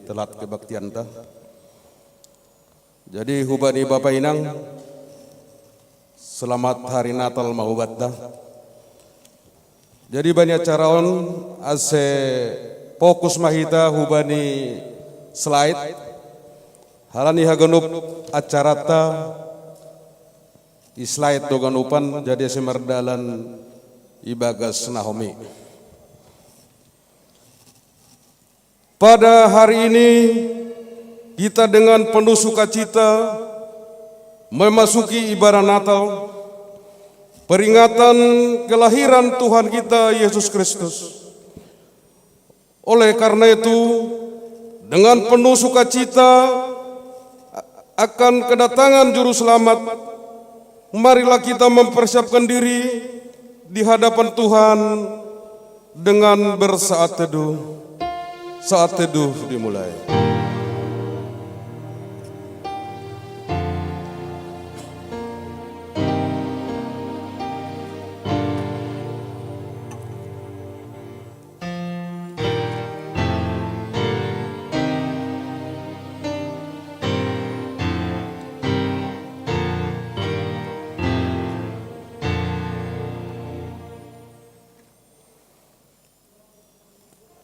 telat kebaktian ta. Jadi hubani Bapak Inang, selamat hari Natal mahubat ta. Jadi banyak caraon ase fokus mahita hubani slide halani hagenup acara ta i slide doganupan jadi ase merdalan ibagas nahomi. Pada hari ini kita dengan penuh sukacita memasuki ibadah Natal, peringatan kelahiran Tuhan kita Yesus Kristus. Oleh karena itu, dengan penuh sukacita akan kedatangan Juru Selamat, marilah kita mempersiapkan diri di hadapan Tuhan dengan bersaat teduh. Saat teduh dimulai.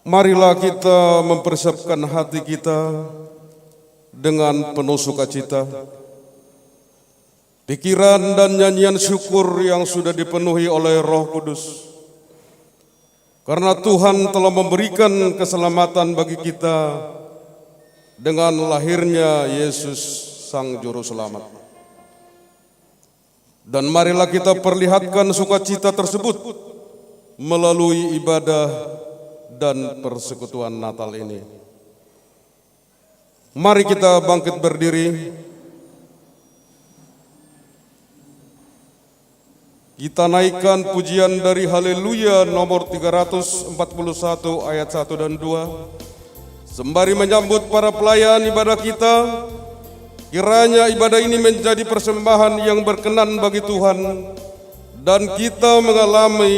Marilah kita mempersiapkan hati kita dengan penuh sukacita. Pikiran dan nyanyian syukur yang sudah dipenuhi oleh Roh Kudus. Karena Tuhan telah memberikan keselamatan bagi kita dengan lahirnya Yesus Sang Juru Selamat. Dan marilah kita perlihatkan sukacita tersebut melalui ibadah dan persekutuan Natal ini. Mari kita bangkit berdiri. Kita naikkan pujian dari Haleluya nomor 341 ayat 1 dan 2. Sembari menyambut para pelayan ibadah kita, kiranya ibadah ini menjadi persembahan yang berkenan bagi Tuhan dan kita mengalami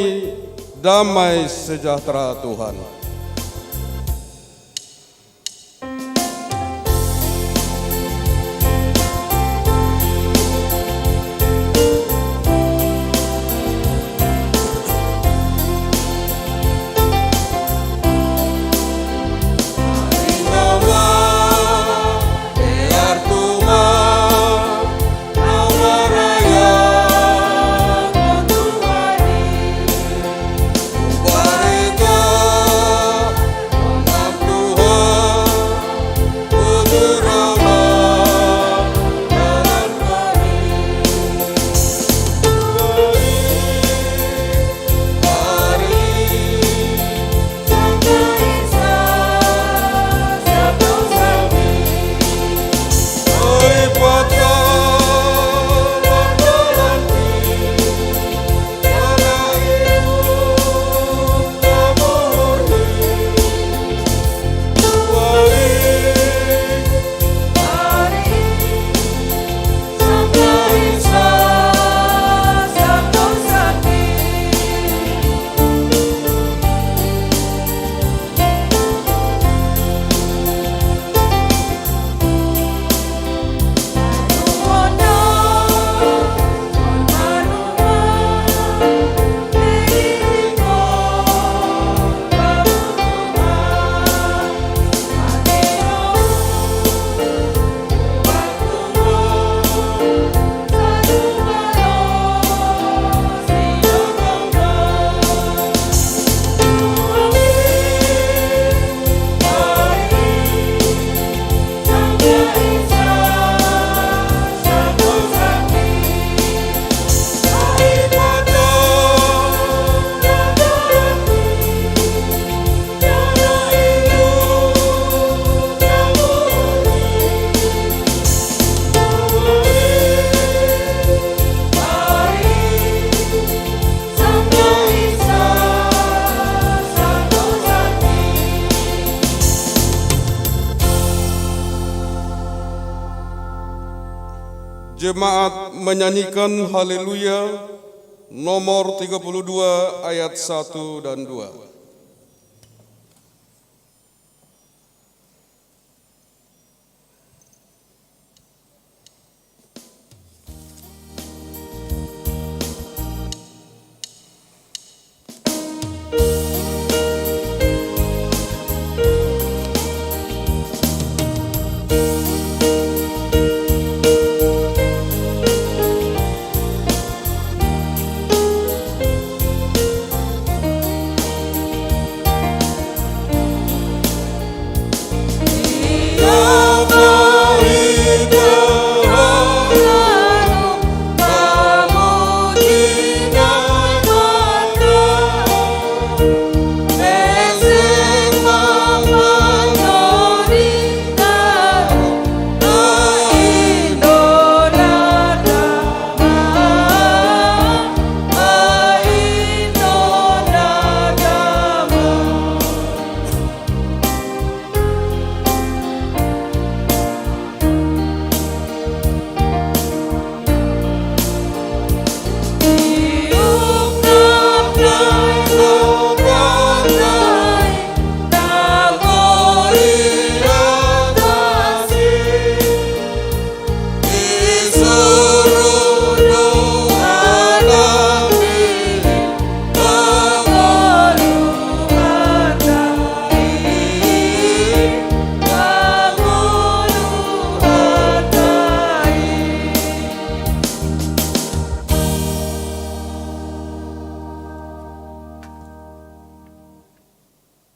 damai sejahtera Tuhan. Jemaat menyanyikan Haleluya nomor 32 ayat 1 dan 2.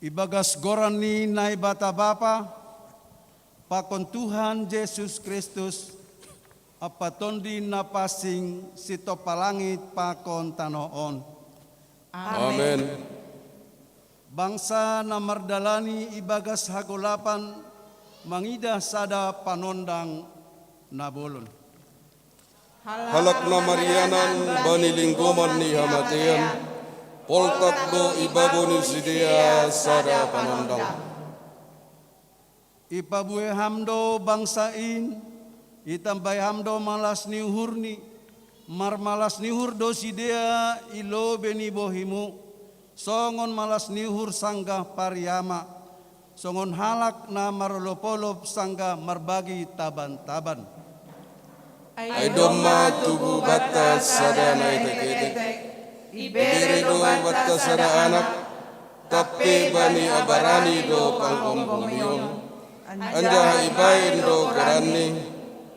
Ibagas gorani nai bata bapa, pakon Tuhan Yesus Kristus, apa tondi napasing sito palangit pakon tanoon. Amen. Bangsa na mardalani ibagas hagolapan, mangidah sada panondang nabolon. Halak na Marianan bani linggoman ni hamatian, poltak do ibabu ni sidia sada panandang. Ipabuhe hamdo bangsain, itambay hamdo malas niuhurni, marmalas niuhur do sidia ilo beni bohimu, songon malas niuhur sangga pariyama, songon halak na marolopolop sangga marbagi taban-taban. Ay doma tubuh batas sadana itek-itek, ibere do batas sada anak, tapi bani abarani do pangkombong anja ibain do gerani,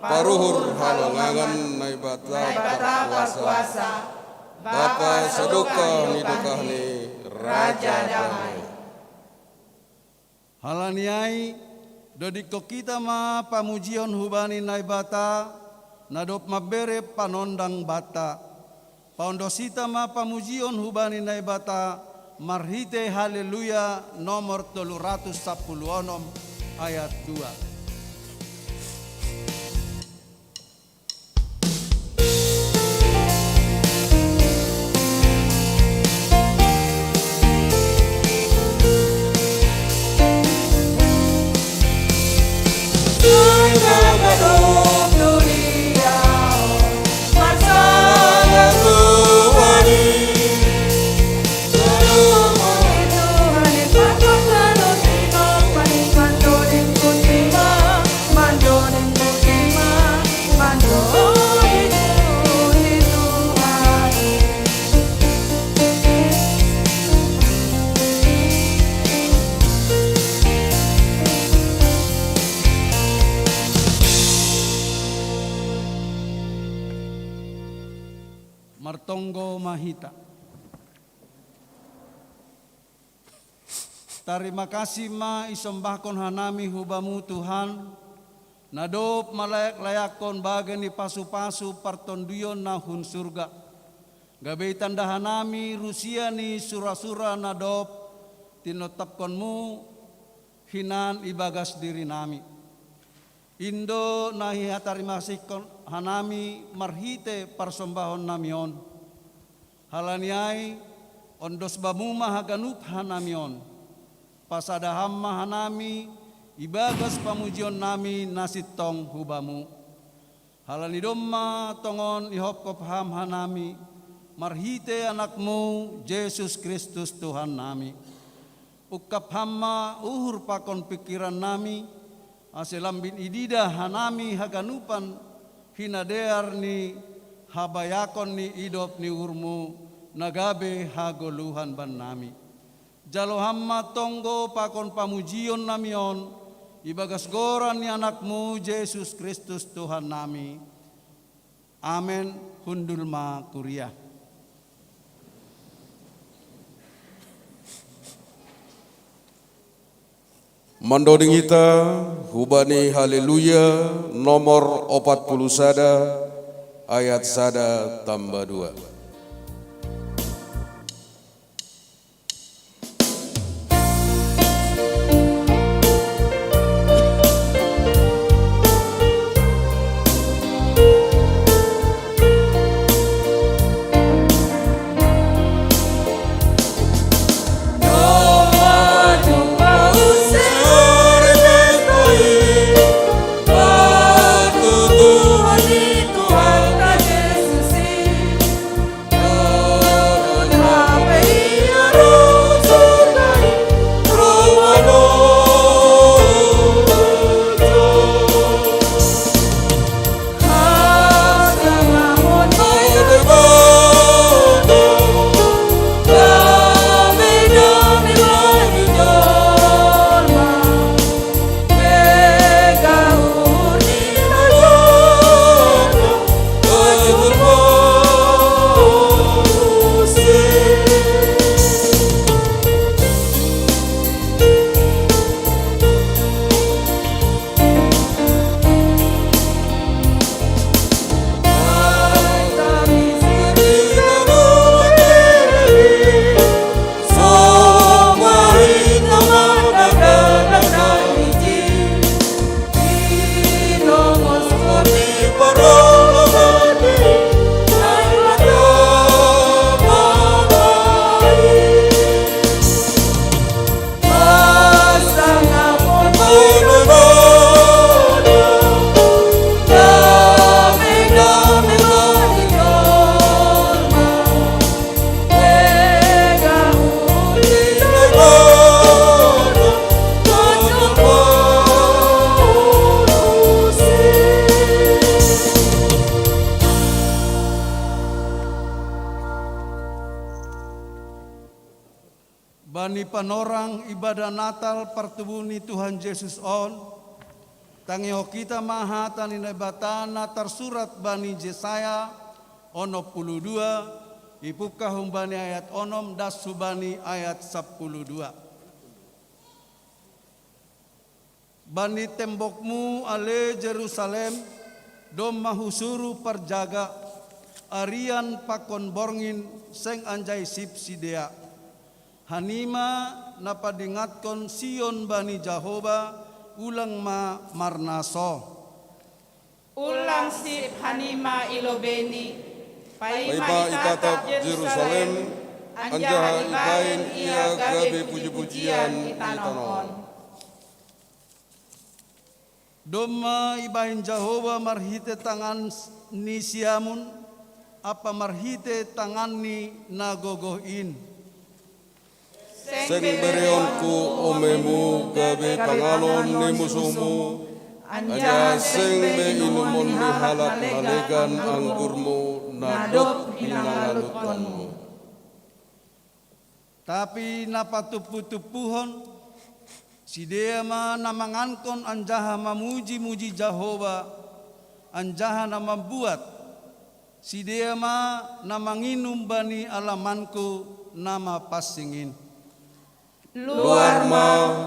paruhur halangangan nai bata kuasa, Bapa saduka ni dukah ni Raja damai. Halaniai dodiko kita ma pamujion hubani nai bata, nadop mabere panondang bata. Paundosita ma pamujion hubani nai bata, marhite haleluya nomor 316 ayat 2. Martonggo Mahita. Terima kasih ma isombahkon hanami hubamu Tuhan, nadop malayak-layakon bagani pasu-pasu partonduyon na hun surga. Gabay tanda hanami Rusia ni sura-sura nadop tinotapkonmu hinan ibagas diri nami. Indo nahi hatarimasikon hanami marhite parsombahon namion. Halaniai ondos bamuma haganup hanamion. Pasada hamma hanami ibagas pamujion nami nasitong hubamu. Halanidomma tongon ihopkop ham hanami marhite anakmu Yesus Kristus Tuhan nami. Ukap hamma uhur pakon pikiran nami, aselambin idida hanami haganupan hinadear ni habayakon ni idop ni urmu nagabe hagoluhan ban nami. Jalo hamma tonggo pakon pamujion namion ibagas goran ni anakmu Yesus Kristus Tuhan nami. Amen. Hundul ma kuria. Mandoding kita hubani haleluya nomor 40 sada ayat sada tambah 2. bani panorang ibadah Natal pertubuni Tuhan Yesus on, tangio kita mahatan inabatana tersurat bani Yesaya ono 12, ipukahum bani ayat onom dasu bani ayat 12. Bani tembokmu ale Jerusalem, dom mahusuru perjaga, arian pakon borngin seng anjay sip sidea. Hanima napadingatkon Sion bani Jehovah, ulang ma marnaso. Ulang sip hanima ilobeni, Paipa itatap Jerusalem, anjaha ibain ia gabe puji-pujian itanon. Doma ibahin Jehovah marhite tangan ni siamun, apa marhite tangan ni nagogohin. Seng berionku omemu gabe pangalon ni musuhmu, anja seng be inumon ni halak nalegan anggurmu nadop hinangalutanmu. Tapi napatupu-tupuhon, si dia ma namangankon anjaha mamuji-muji Jehovah, anjaha namambuat, si dia ma namanginum bani alamanku nama pasingin. luar ma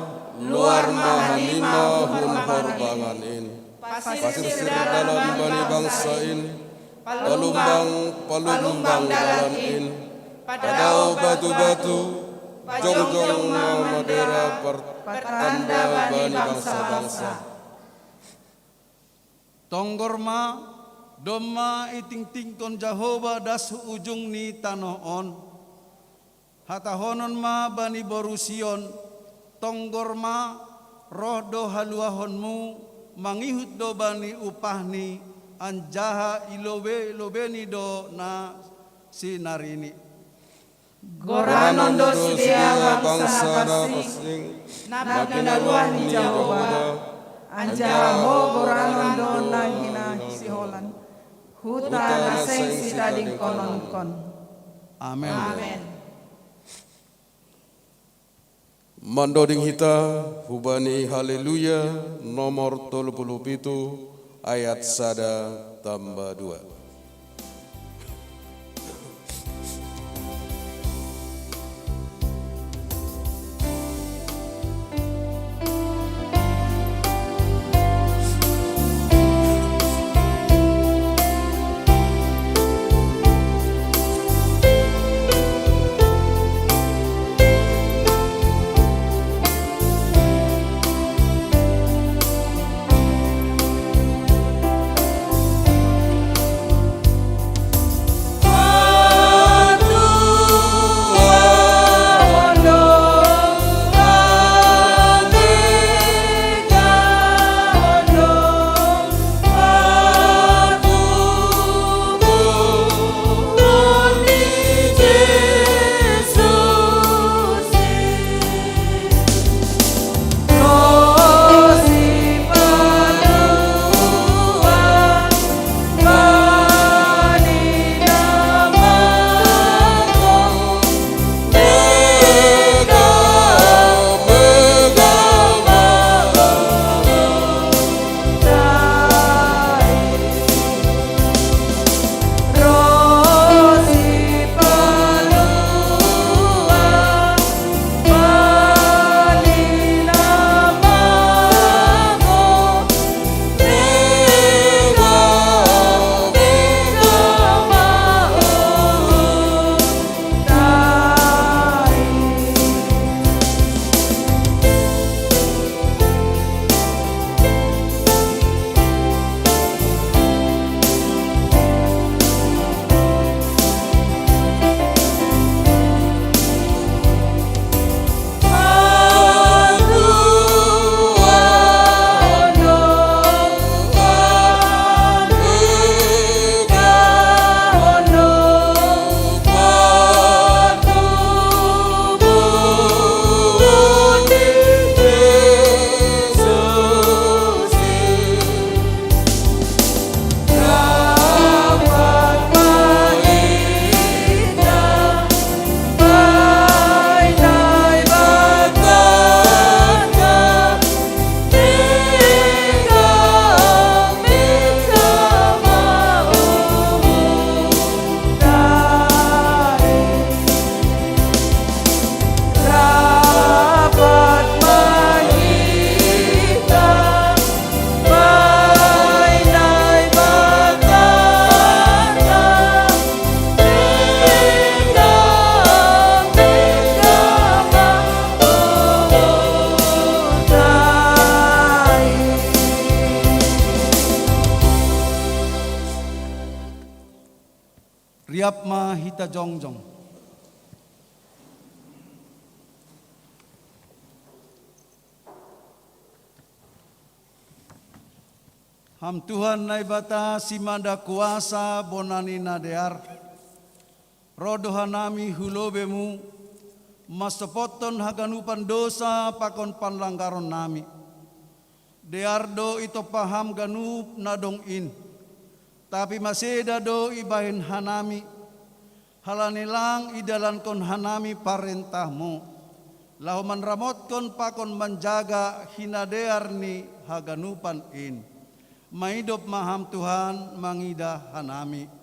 hanima hun horbangan in. Pasir dalam bani bangsa in, palumbang dalam in. Padao batu-batu, jong-jong madera pertanda bani bangsa-bangsa. Tonggorma, doma iting-tingkon Jehovah das ujung ni tanoon. Hatahonon ma bani borusion, tonggorma roh do haluahonmu, mangihut do bani upahni, anjaha ilobeni do na sinarini. Goranon dos dia bangsa pasing, napinaluan ni Jehovah, anjaho goranon do na hina siholan, huta na seng sitading konon-kon. Amen. Amen. Mandoding hita hubani haleluya nomor 37 ayat 1 tambah 2. liap ma hita jongjong. Ham Tuhan nai bata simanda kuasa bonani nadear. Rodo hanami hulobemu masopoton haganupan dosa pakon panlanggaron nami. Deardo ito paham ganup nadong in. Tapi maseda do ibahin hanami. Halanilang idalan kon hanami parentahmu. Lahuman ramot kon pakon menjaga hinadear ni haganupan in. Maidop maham Tuhan mangida hanami.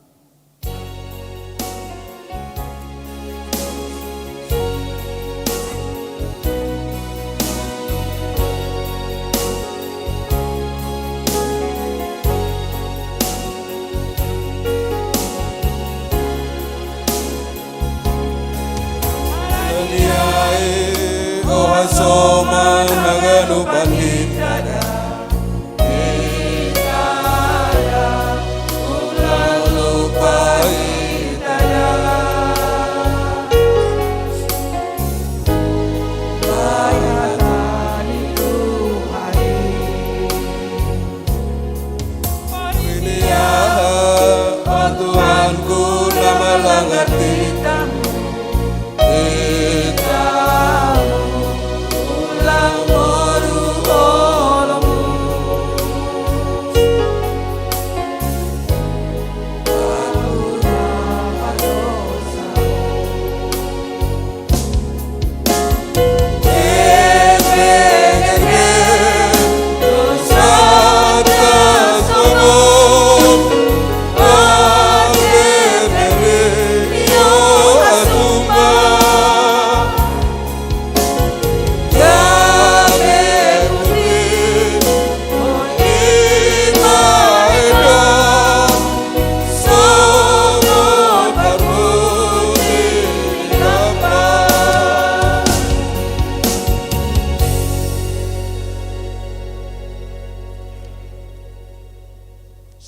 Soman haganupan hitada ulang lupa hitada bayatan itu hari ini ya Tuhanku nama langat hitamu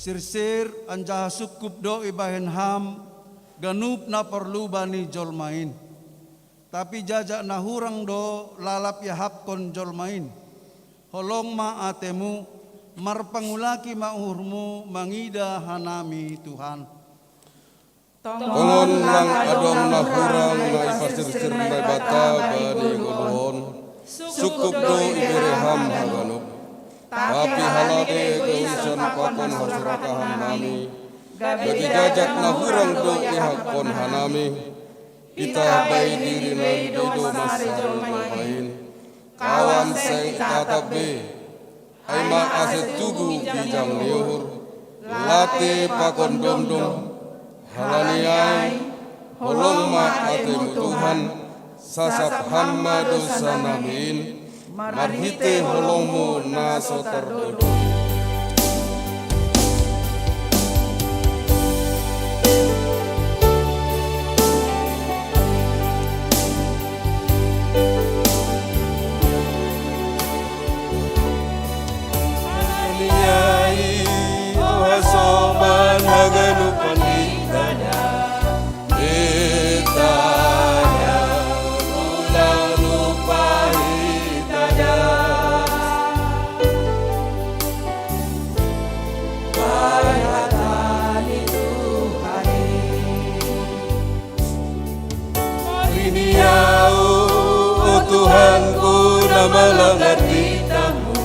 Sirsir anjaha sukup do ibahen ham ganup na perlu bani jolmain. Tapi jajak na hurang do lalap yahap kon jolmain. Holong ma atemu marpangulaki maurmu mangida hanami Tuhan. Tongon lang adong na hurang na iparsir-sir na bata bani ngulon. Sukup do ibereham haganup. Tapi halade keusan pakon hasurakahan nami. Bagi jajak na hurang do ihakon hanami. Kita bayi diri nan dido masal main. Kawan seng tatabe. Aima aset tugu bijang niuhur. Late pakon dom-dom. Halaniai. Holong ma atemu Tuhan. Sasap hamma dosa namin. Marhite holongmu naso terdodo. Niai ohasoman haganupan hitada hitada ulang lupa hitada bayatan itu hari ini ya Tuhanku nama langat hitamu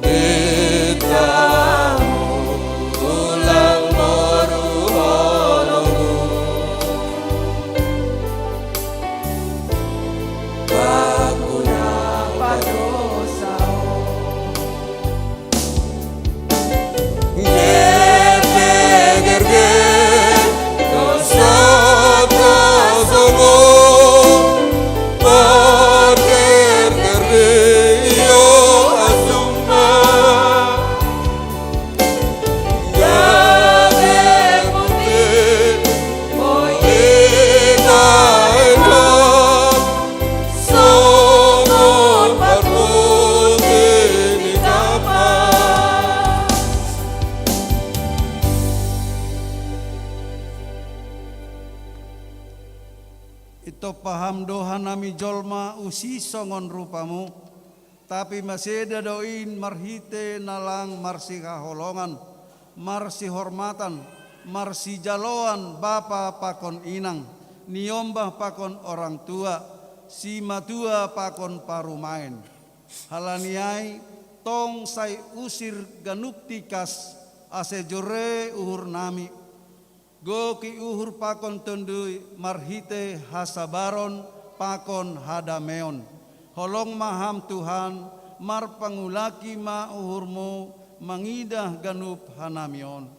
hitamu ulang moru holongmu aku dapat dosa gerge dosa dosamu gerge nami jolma usi songon rupamu, tapi masih doin marhite nalang marsi kaholongan, marsi hormatan, marsi jaloan bapa pakon inang, niombah pakon orang tua, si matua pakon parumain. Halaniai tong sai usir ganuptikas ase jore uhur nami. Goki uhur pakon tundui marhite hasabaron pakon hadameon. Holong maham Tuhan mar pangulaki ma uhurmu mangidah ganup hanamion.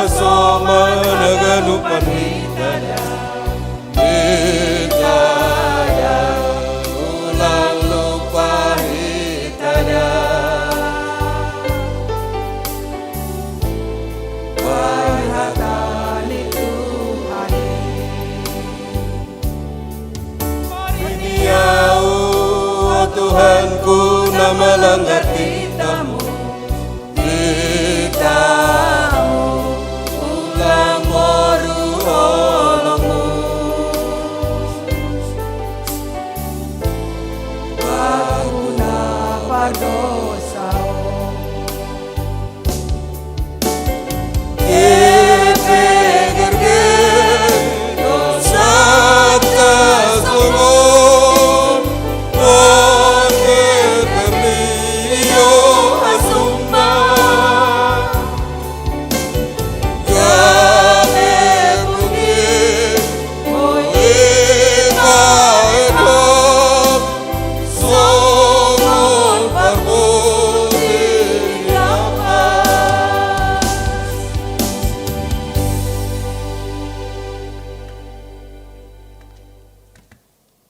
Sama naganupan hitada hitada ulang lupa hitada Warhatali Tuhan Iniau Tuhanku nama langgar kita-Mu dosa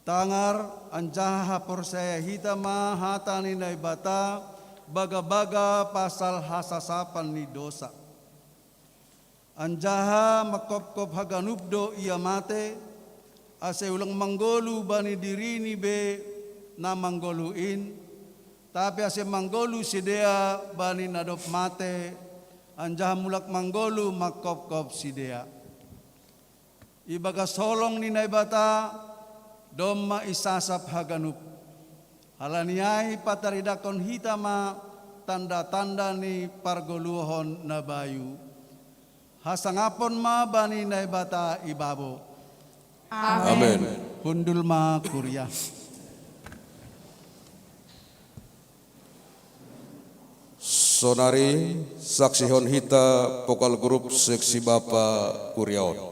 Tangar anjaha porsaya hitama hatani nai bata baga-baga pasal hasasapan ni dosa. Anjaha makop-kop haganubdo ia mate ase ulang manggolu bani diri ni be na manggoluin tapi ase manggolu sidea bani nadop mate anjaha mulak manggolu makop-kop sidea. Ibaga solong ni nai bata domma isasap haganup. Halaniai pataridakon hitama tanda-tanda ni pargoluhon na bayu. Hasangapon ma bani na bata ibabo. Amin. Hundul ma kuria. Sonari saksi hon hita pokal grup seksi bapa Kuriaon.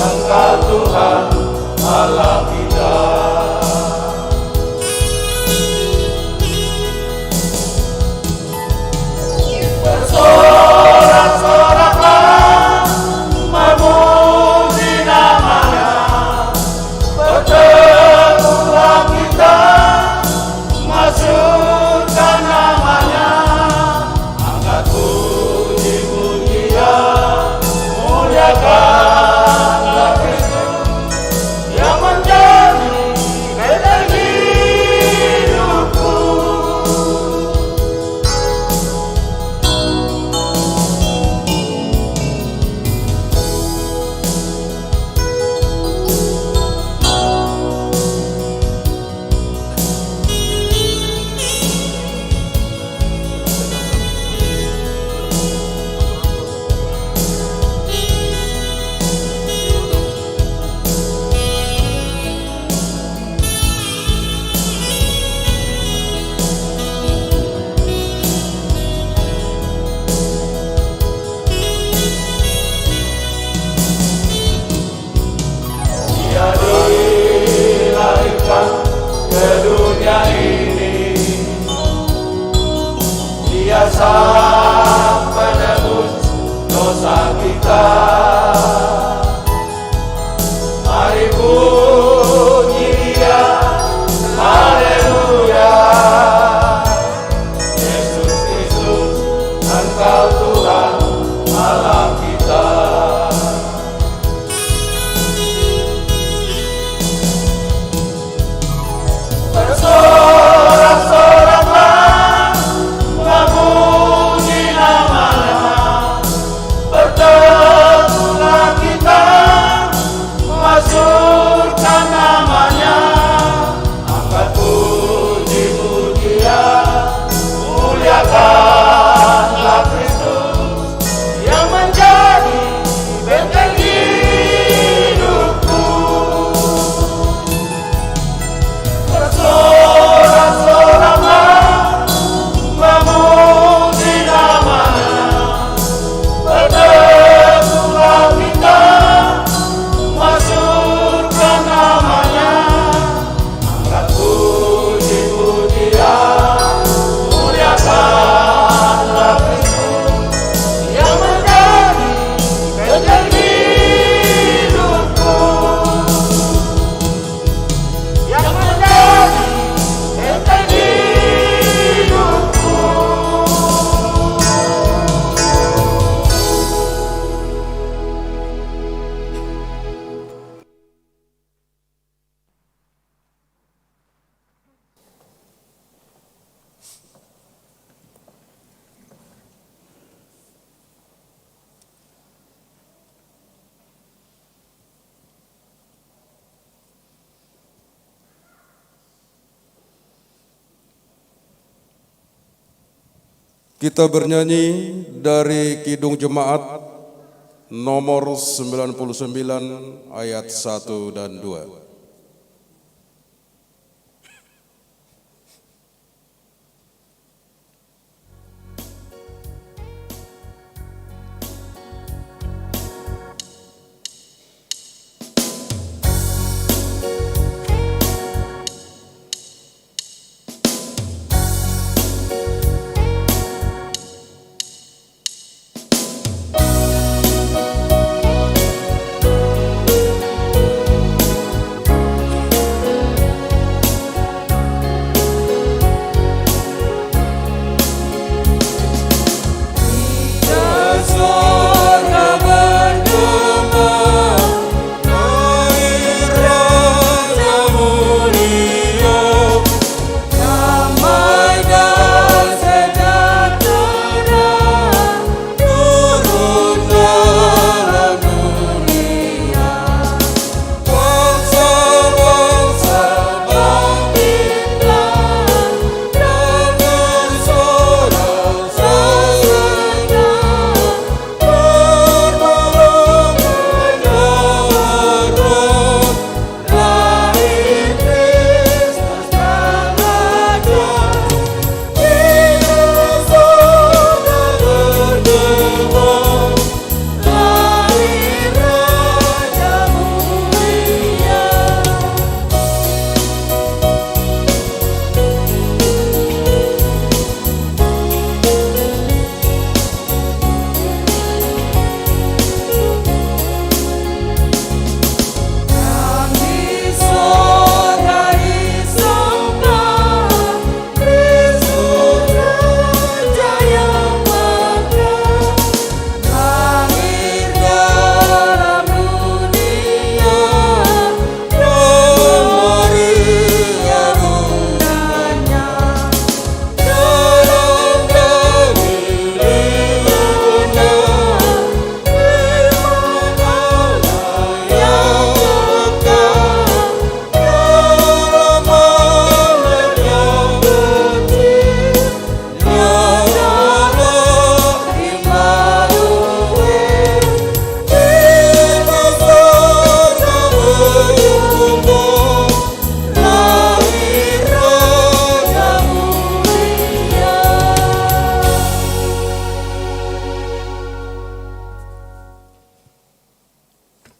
Engkau Tuhan Allah kita. Bersorak-soraklah memuji nama-Nya, berteguhlah kita masyurkan nama-Nya, angkat puji-pujian, muliakanlah Kristus yang menjadi benteng hidupku. Dia dilahirkan ke dunia ini, Dia sang penebus dosa kita. Mari puji Dia, haleluya. Yesus Kristus, Engkau Tuhan Allah kita. Bersorak-soraklah memuji nama-Nya, berteguhlah kita masyurkan nama-Nya, angkat puji-pujian, muliakanlah Kristus yang menjadi benteng hidupku. Bersorak-soraklah memuji nama-Nya, berteguhlah kita masyurkan nama-Nya, angkat puji-pujian, muliakanlah Kristus yang menjadi benteng hidupku, yang menjadi benteng hidupku. Kita bernyanyi dari Kidung Jemaat nomor 99 ayat 1 dan 2.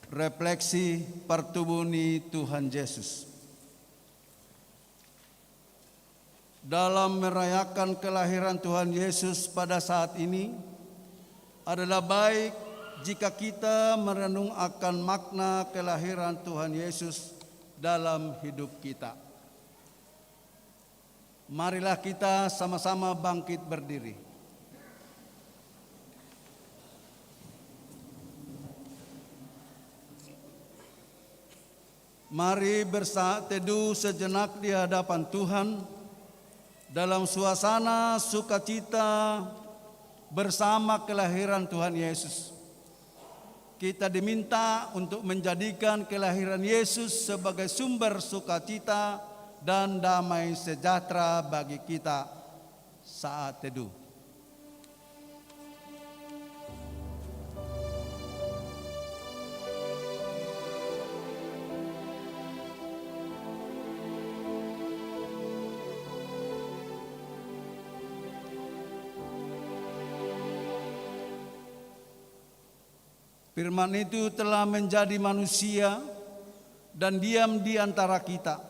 Refleksi pertubuni Tuhan Yesus. Dalam merayakan kelahiran Tuhan Yesus pada saat ini, adalah baik jika kita merenung akan makna kelahiran Tuhan Yesus dalam hidup kita. Marilah kita sama-sama bangkit berdiri. Mari berteduh sejenak di hadapan Tuhan dalam suasana sukacita bersama kelahiran Tuhan Yesus. Kita diminta untuk menjadikan kelahiran Yesus sebagai sumber sukacita dan damai sejahtera bagi kita saat teduh. Firman itu telah menjadi manusia dan diam di antara kita.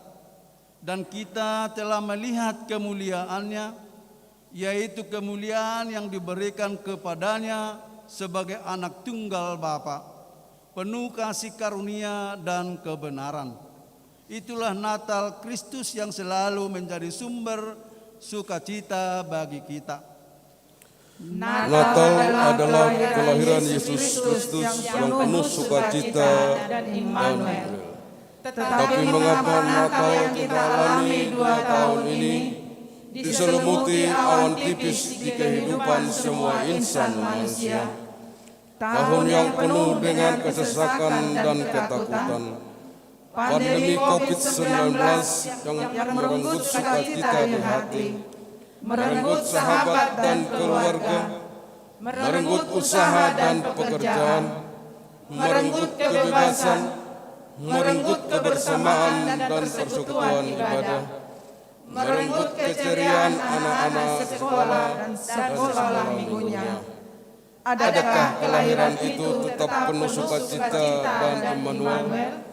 Dan kita telah melihat kemuliaannya, yaitu kemuliaan yang diberikan kepadanya sebagai anak tunggal Bapa, penuh kasih karunia dan kebenaran. Itulah Natal Kristus yang selalu menjadi sumber sukacita bagi kita. Natal adalah kelahiran Yesus Kristus yang penuh sukacita dan Immanuel. Tetapi mengapa Natal yang kita alami 2 tahun ini diselimuti awan tipis di kehidupan semua insan manusia? Tahun yang penuh dengan kesesakan dan ketakutan. Pandemi COVID-19 yang merenggut sukacita di hati, merenggut sahabat dan keluarga, merenggut usaha dan pekerjaan, merenggut kebebasan, merenggut kebersamaan dan persekutuan ibadah, merenggut keceriaan anak-anak sekolah dan sekolah minggunya. Adakah kelahiran itu tetap penuh sukacita dan Immanuel?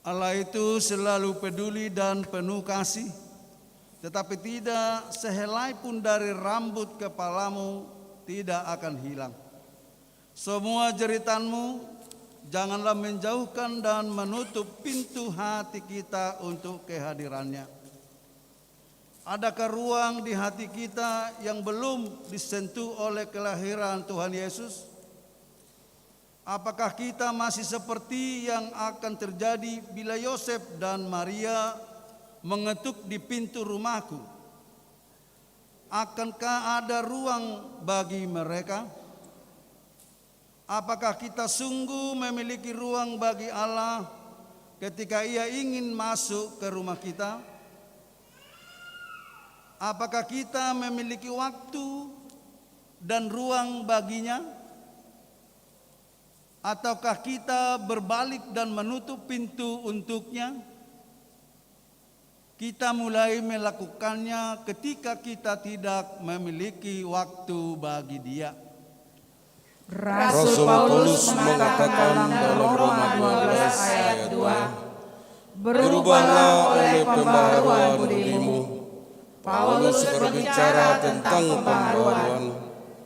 Allah itu selalu peduli dan penuh kasih, tetapi tidak sehelai pun dari rambut kepalamu tidak akan hilang. Semua jeritanmu janganlah menjauhkan dan menutup pintu hati kita untuk kehadirannya. Adakah ruang di hati kita yang belum disentuh oleh kelahiran Tuhan Yesus? Apakah kita masih seperti yang akan terjadi bila Yosef dan Maria mengetuk di pintu rumahku? Akankah ada ruang bagi mereka? Apakah kita sungguh memiliki ruang bagi Allah ketika Ia ingin masuk ke rumah kita? Apakah kita memiliki waktu dan ruang baginya? Ataukah kita berbalik dan menutup pintu untuknya? Kita mulai melakukannya ketika kita tidak memiliki waktu bagi Dia. Rasul Paulus mengatakan dalam Roma 12 ayat 2, berubahlah oleh pembaharuan budimu. Paulus berbicara tentang pembaharuan,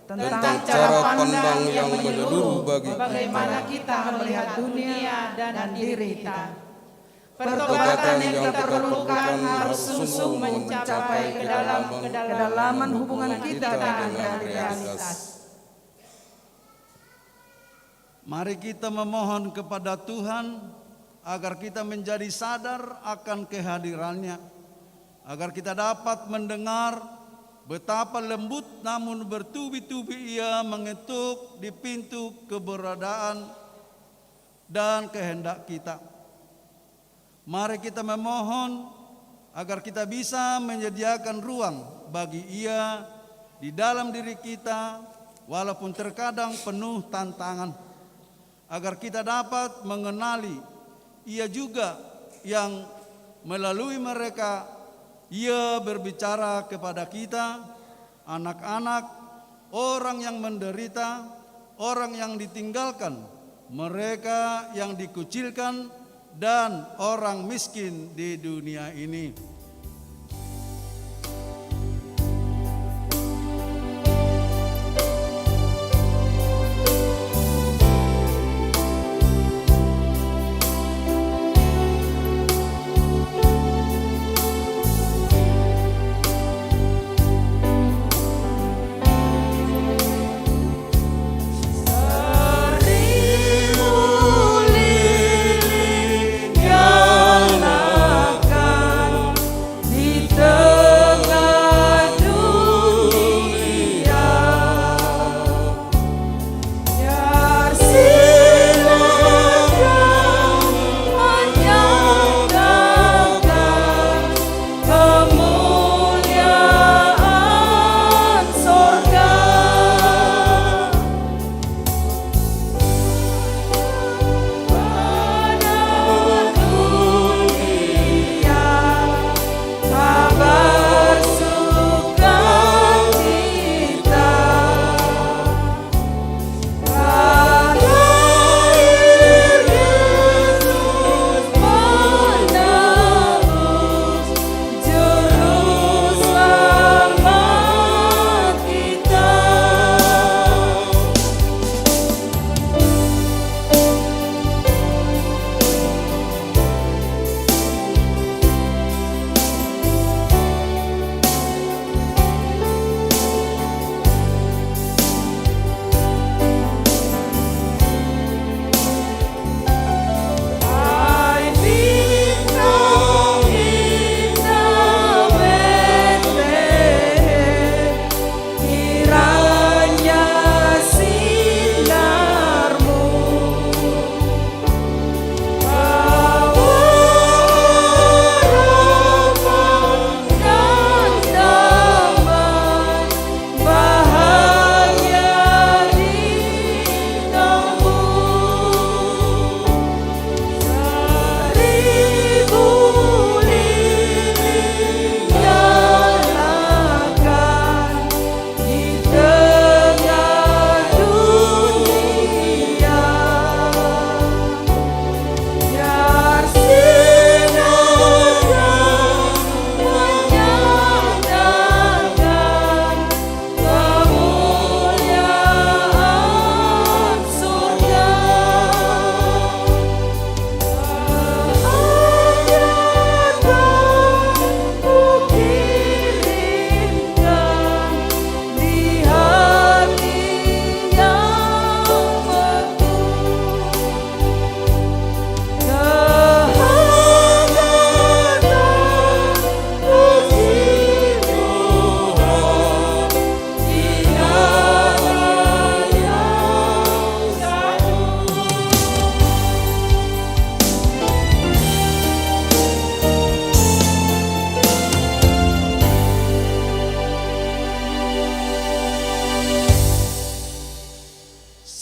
tentang cara pandang yang menyeluruh bagi bagaimana kita melihat dunia dan diri kita. Pertobatan yang kita perlukan harus sungguh mencapai kedalaman hubungan kita dengan realitas. Mari kita memohon kepada Tuhan agar kita menjadi sadar akan kehadirannya, agar kita dapat mendengar betapa lembut namun bertubi-tubi Ia mengetuk di pintu keberadaan dan kehendak kita. Mari kita memohon agar kita bisa menyediakan ruang bagi Ia di dalam diri kita, walaupun terkadang penuh tantangan, agar kita dapat mengenali Ia juga yang melalui mereka Ia berbicara kepada kita, anak-anak, orang yang menderita, orang yang ditinggalkan, mereka yang dikucilkan, dan orang miskin di dunia ini.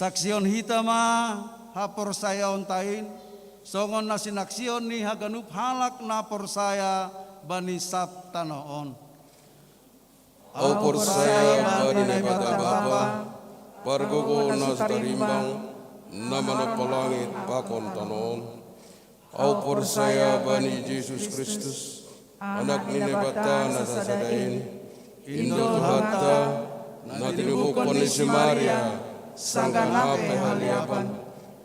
Saksion hitama hapor saya ontain, songon nasinaksion ni haganup halak napor saya bani saptanoon. Aupur saya bani nebata bapa, pargogo nas tarimbang, namana palangit pakon tanon. Aupur saya bani Yesus Kristus, anak ni nebata nasasadain, indo tuhata, natinubukon ni si Maria, sangganate haliapan,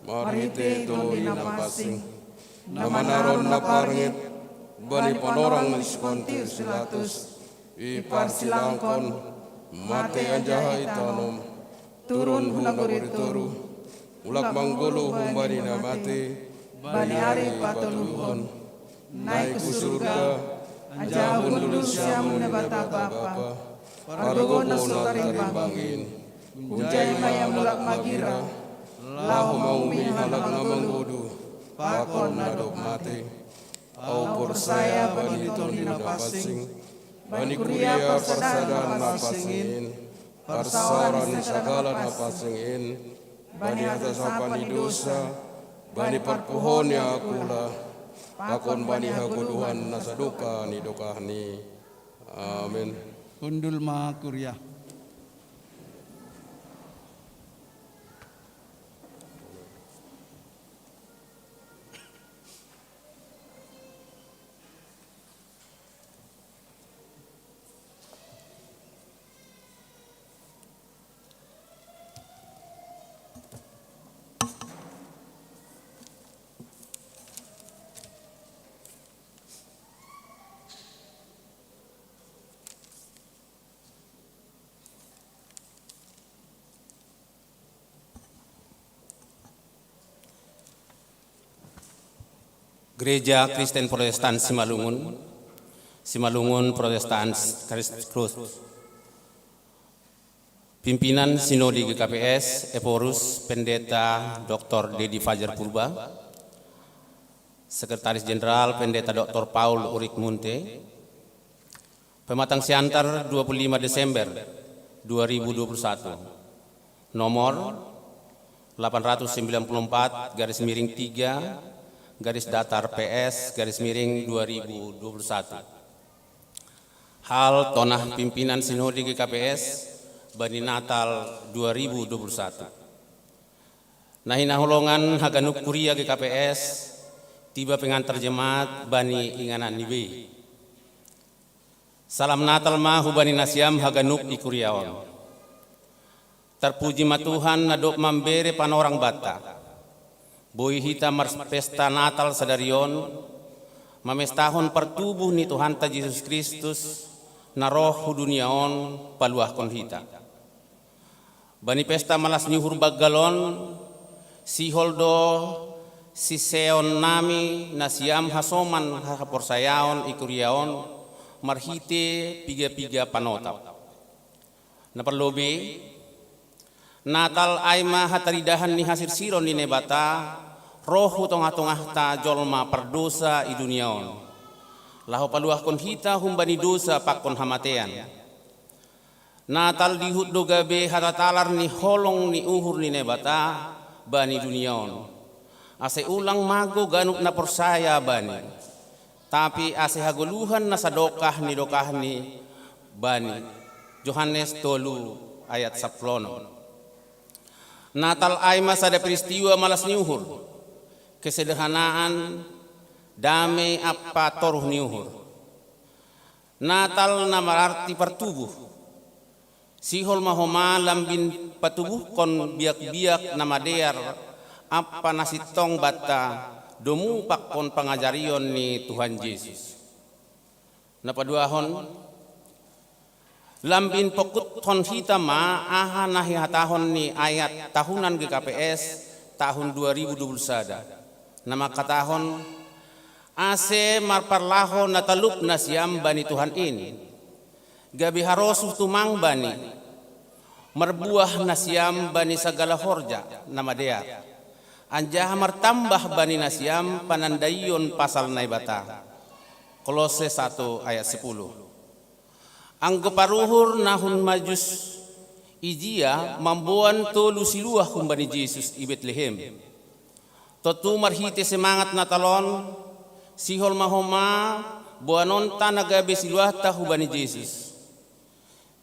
marite doli napasing, namanaron na parngit, bani panorang niskontir silatus, ipar silangkon, mate anjaha itanom, turun hunaguritoru, ulak manggulu humbani na mate, bani ari patuluhon, naik ku surga, anjahun dulu siamu nebata bapa, pargogo natarimbangin, kunjai maya mulak magira, lahu maumi halak namang bodu, pakon nadok mate, aupur saya bani toni napasing, bani kuria persadan napasingin, parsaran segala napasingin, bani atas apani dosa, bani perpohon ya akula, pakon bani hakuduhan nasaduka ni dokahni. Amin. Kundul maha kuria. Gereja Kristen Protestan Simalungun Protestan Kristus. Pimpinan Sinode GKPS Eporus Pendeta Dr. Dedi Fajar Purba, Sekretaris Jenderal Pendeta Dr. Paul Urik Munte, Pematang Siantar 25 Desember 2021, nomor 894-3/3/2021. Hal tonah pimpinan Sinode GKPS Bani Natal 2021. Nahina holongan haganuk kuria GKPS tiba pengantar jemaat Bani Inganan Nibe. Salam Natal mahu Bani Nasiam haganuk ikuriaon. Terpuji matuhan nadok mambere panorang bata. Boy hita mars pesta Natal sadarion. Mamestahon pertubuh ni Tuhan ta Yesus Kristus na roh duniaon paluah kon hita. Bani pesta malas nyuhur bagalon si holdo si seon nami nasiam hasoman haporsayaon ikuriaon marhite piga-piga panotap. Naperlobe Natal aima hataridahan ni hasir siron ni nebata roh tongah-tongah ta jolma perdosa i duniaon. Lahu paluah kon hita humbani dosa pakon hamatean. Natal dihut dogabe hatatalar ni holong ni uhur ni nebata bani duniaon. Ase ulang mago ganuk na persaya bani. Tapi ase haguluhan na sadokah ni bani. Yohanes 3 ayat 10. Natal ay masada peristiwa malas niuhur. Kesederhanaan damai apa toruh niuhur. Natal na mararti pertubuh. Sihol mahoma lambin patubuh kon biak-biak nama dear apa nasitong bata domu pakon pangajarion ni Tuhan Yesus. Napaduahon lambin pokut hon hitama aha nahi hatahon ni ayat tahunan GKPS tahun 2021. Nama katahon ase marparlaho nataluk nasiam bani Tuhan ini. Gabi harosuh tumang bani merbuah nasiam bani segala horja nama dia anjah martambah bani nasiam panandaion pasal naibata Kolose 1 ayat 10. Anggo paruhur nahun majus ijia mambuan tolu siluah kumbani Yesus i Betlehem totu marhite semangat natalon sihol mahoma buanon tanagabe siluah tahu bani Yesus.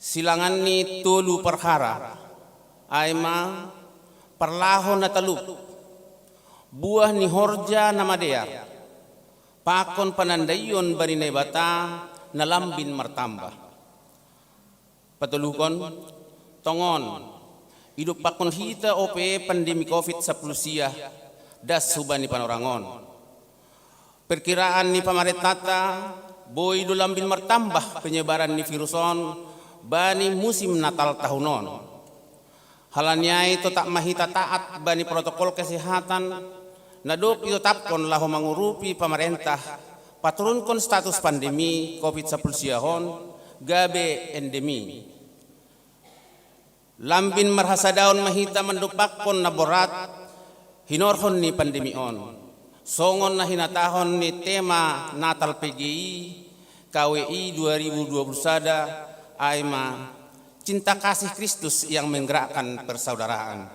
Silangan ni tolu perhara aima perlaho na talup buah ni horja nama dear pakon panandayon bani nebata na lambin martambah patulukon tongon hidup pakon hita ope pandemi COVID-19 das subani panorangon perkiraan ni pamaretata boy do lambin martambah penyebaran ni viruson bani musim Natal tahunon. Halanyai itu tak mahita taat bani protokol kesehatan nadop itu tapkon lahu mengurupi pemerintah paturunkan status pandemi COVID-19 gabe endemi. Lambin merhasa daun mahita mendupakkon naborat hinorhon ni pandemi on. Songon na hinatahon ni tema Natal PGI KWI 2021 aima cinta kasih Kristus yang menggerakkan persaudaraan.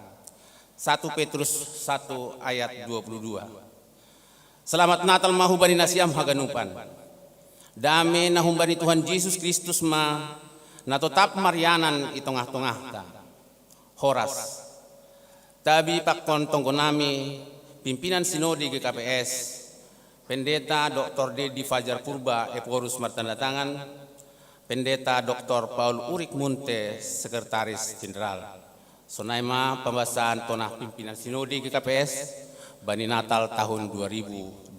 1 Petrus 1 ayat 22. Selamat Natal mahu bani nasiam haganupan. Dame nahum bani Tuhan Yesus Kristus ma na tetap marianan i tengah-tengah ta. Horas. Tabi pakon tonggonami pimpinan Sinode GKPS Pendeta Dr. Dedi Fajar Purba Eporus martandatangan Pendeta Dr. Paul Urik Munte, Sekretaris Jenderal. Sonaima pembahasan tonah pimpinan Sinode GKPS Bani Natal tahun 2021.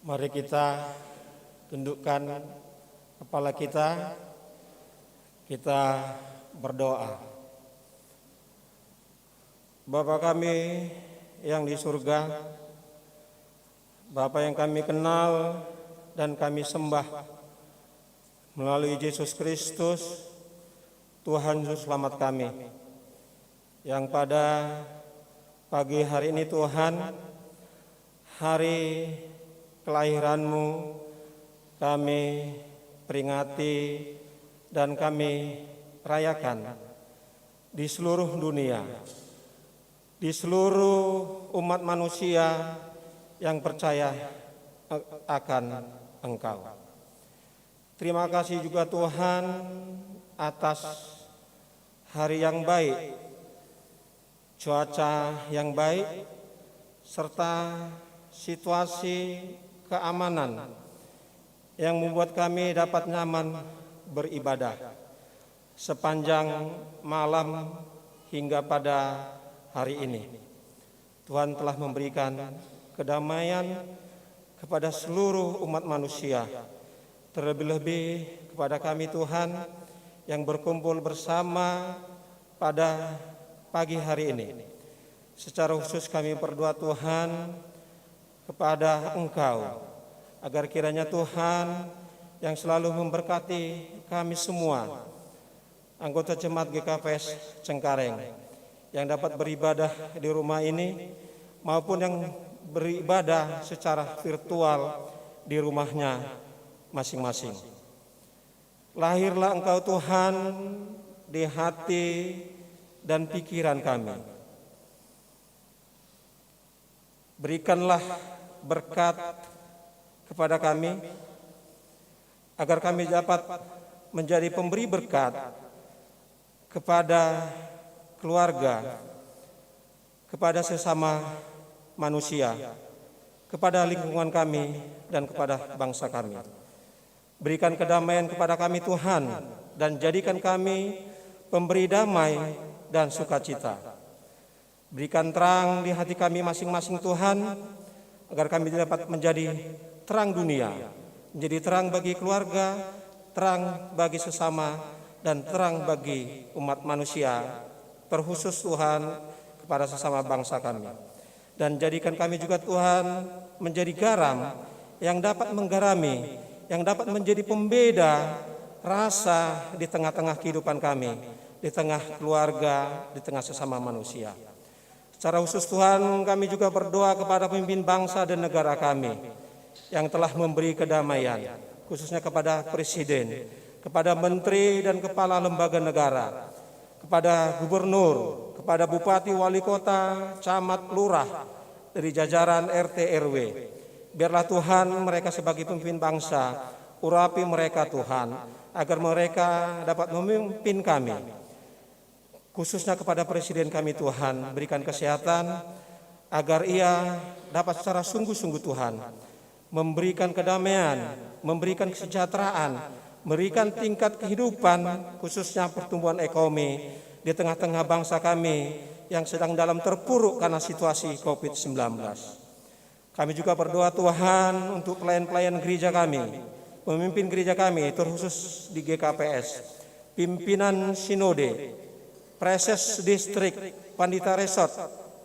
Mari kita tundukkan kepala kita berdoa. Bapa kami yang di surga, Bapa yang kami kenal dan kami sembah melalui Yesus Kristus, Tuhan Juru Selamat kami, yang pada pagi hari ini Tuhan, hari kelahiran-Mu, kami peringati dan kami rayakan di seluruh dunia, di seluruh umat manusia yang percaya akan Engkau. Terima kasih juga Tuhan atas hari yang baik, cuaca yang baik, serta situasi keamanan yang membuat kami dapat nyaman beribadah sepanjang malam hingga pada hari ini. Tuhan telah memberikan kedamaian kepada seluruh umat manusia, terlebih-lebih kepada kami Tuhan yang berkumpul bersama pada pagi hari ini. Secara khusus kami berdoa Tuhan kepada Engkau, agar kiranya Tuhan yang selalu memberkati kami semua, anggota Jemaat GKPS Cengkareng, yang dapat beribadah di rumah ini maupun yang beribadah secara virtual di rumahnya masing-masing. Lahirlah Engkau Tuhan di hati dan pikiran kami. Berikanlah berkat kepada kami, agar kami dapat menjadi pemberi berkat kepada keluarga, kepada sesama manusia, kepada lingkungan kami, dan kepada bangsa kami. Berikan kedamaian kepada kami Tuhan, dan jadikan kami pemberi damai dan sukacita. Berikan terang di hati kami masing-masing Tuhan, agar kami dapat menjadi terang dunia, menjadi terang bagi keluarga, terang bagi sesama, dan terang bagi umat manusia, terkhusus Tuhan kepada sesama bangsa kami. Dan jadikan kami juga Tuhan menjadi garam yang dapat menggarami, yang dapat menjadi pembeda rasa di tengah-tengah kehidupan kami, di tengah keluarga, di tengah sesama manusia. Secara khusus Tuhan, kami juga berdoa kepada pemimpin bangsa dan negara kami yang telah memberi kedamaian, khususnya kepada Presiden, kepada Menteri dan Kepala Lembaga Negara, kepada Gubernur, kepada Bupati, Wali Kota, Camat, Lurah, dari jajaran RT RW. Biarlah Tuhan mereka sebagai pemimpin bangsa, urapi mereka Tuhan, agar mereka dapat memimpin kami. Khususnya kepada Presiden kami Tuhan, berikan kesehatan, agar ia dapat secara sungguh-sungguh Tuhan memberikan kedamaian, memberikan kesejahteraan, memberikan tingkat kehidupan, khususnya pertumbuhan ekonomi di tengah-tengah bangsa kami yang sedang dalam terpuruk karena situasi COVID-19. Kami juga berdoa Tuhan untuk pelayan-pelayan gereja kami, pemimpin gereja kami, terkhusus di GKPS, pimpinan sinode, preses distrik, pandita resort,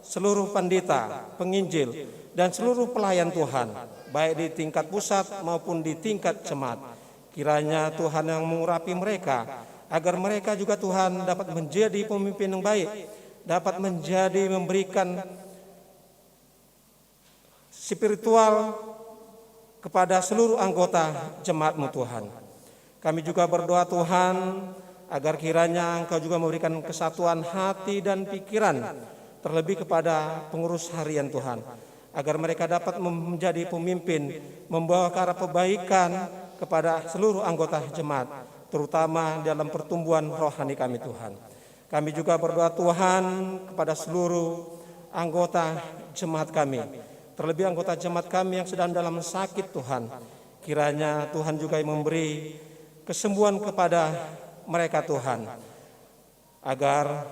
seluruh pendeta, penginjil, dan seluruh pelayan Tuhan, baik di tingkat pusat maupun di tingkat jemaat. Kiranya Tuhan yang mengurapi mereka, agar mereka juga Tuhan dapat menjadi pemimpin yang baik, dapat menjadi memberikan spiritual kepada seluruh anggota jemaat-Mu Tuhan. Kami juga berdoa Tuhan, agar kiranya Engkau juga memberikan kesatuan hati dan pikiran, terlebih kepada pengurus harian Tuhan, agar mereka dapat menjadi pemimpin, membawa ke arah kebaikan kepada seluruh anggota jemaat, terutama dalam pertumbuhan rohani kami Tuhan. Kami juga berdoa Tuhan kepada seluruh anggota jemaat kami, terlebih anggota jemaat kami yang sedang dalam sakit Tuhan. Kiranya Tuhan juga yang memberi kesembuhan kepada mereka Tuhan, agar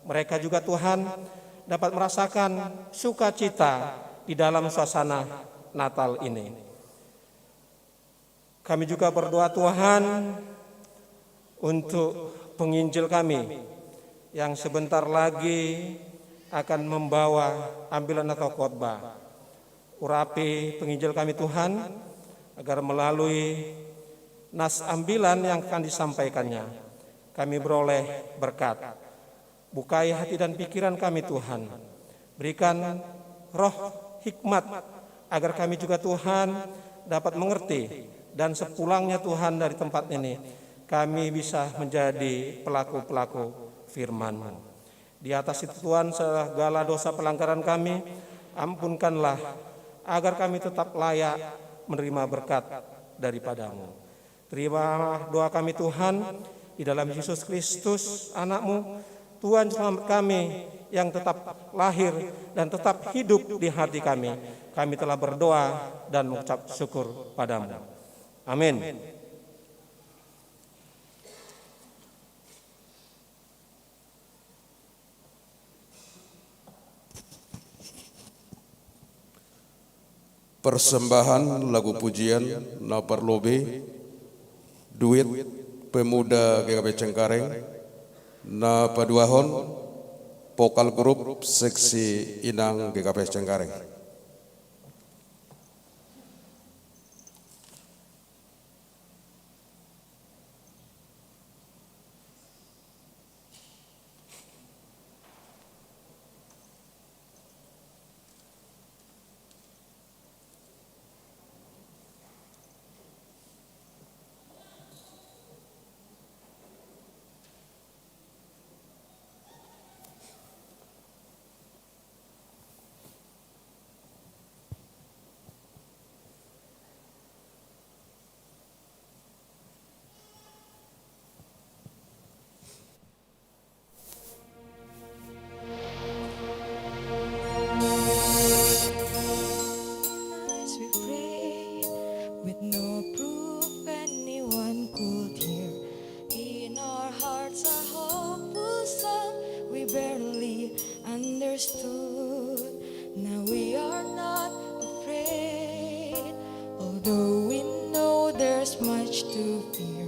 mereka juga Tuhan dapat merasakan sukacita di dalam suasana Natal ini. Kami juga berdoa Tuhan untuk penginjil kami yang sebentar lagi akan membawa ambilan atau khotbah. Urapi penginjil kami Tuhan, agar melalui nas ambilan yang akan disampaikannya, kami beroleh berkat. Bukai hati dan pikiran kami Tuhan, berikan roh hikmat, agar kami juga Tuhan dapat mengerti, dan sepulangnya Tuhan dari tempat ini, kami bisa menjadi pelaku-pelaku firman-Mu. Di atas itu Tuhan, segala dosa pelanggaran kami, ampunkanlah, agar kami tetap layak menerima berkat daripada-Mu. Terima doa kami Tuhan, di dalam Yesus Kristus, anak-Mu, Tuhan selamat kami yang tetap lahir dan tetap hidup di hati kami. Kami telah berdoa dan mengucap syukur pada-Mu. Amin. Persembahan lagu pujian na perlobe duit pemuda GKP Cengkareng na paduahon vokal grup seksi Inang GKP Cengkareng. As we pray with no proof anyone could hear, in our hearts a hopeful song we barely understood. Now we are not afraid, although we know there's much to fear.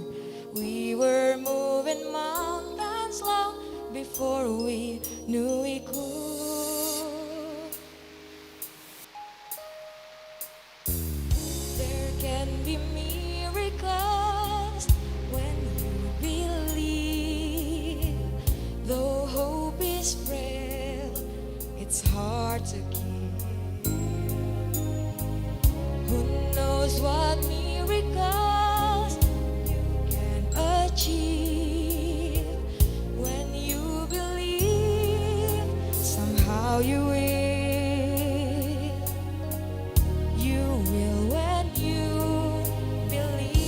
We were moving mountains long before we knew we could. There can be miracles when you believe. Though hope is frail, it's hard to keep. Who knows what miracles you can achieve when you believe? Somehow you will. You will when you believe.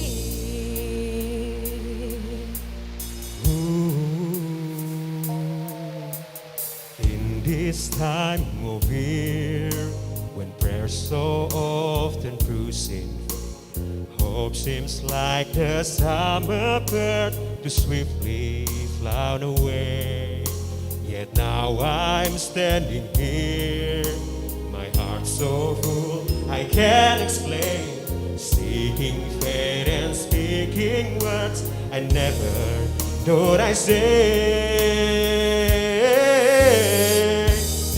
In this time of year, when prayers so often bruising, hope seems like the summer bird to swiftly flown away. Yet now I'm standing here, my heart so full I can't explain, seeking faith and speaking words I never thought I'd say.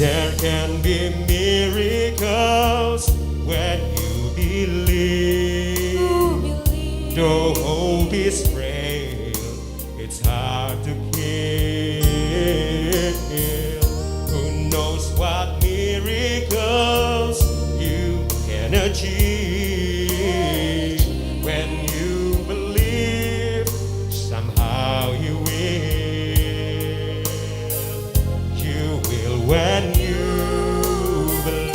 There can be miracles when you believe. Though hope is frail, it's hard to kill. Who knows what miracles you can achieve when you believe? Somehow you will. You will when you believe.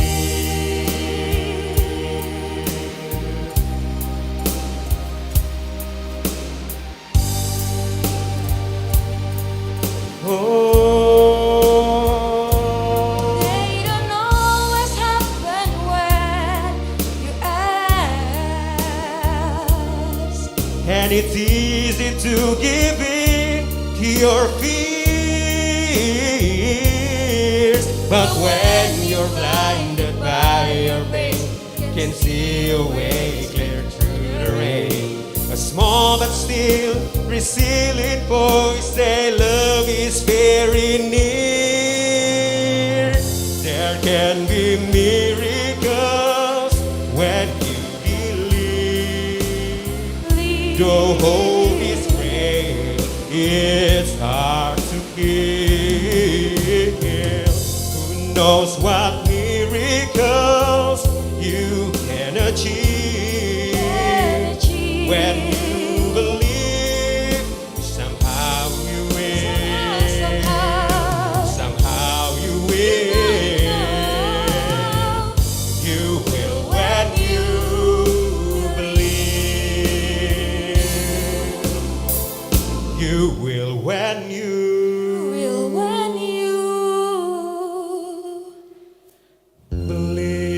Oh, They don't always happen when you ask. and it's easy to give in to your fears. But when you're blinded by your pain, can see a way clear through the rain. A small but still resilient voice, their love is very near. There can be miracles when you believe. Though hope is great, it's hard to give. Who knows what miracles you can achieve when you believe. Somehow you will. Somehow you will. You will when you believe. You will when you believe.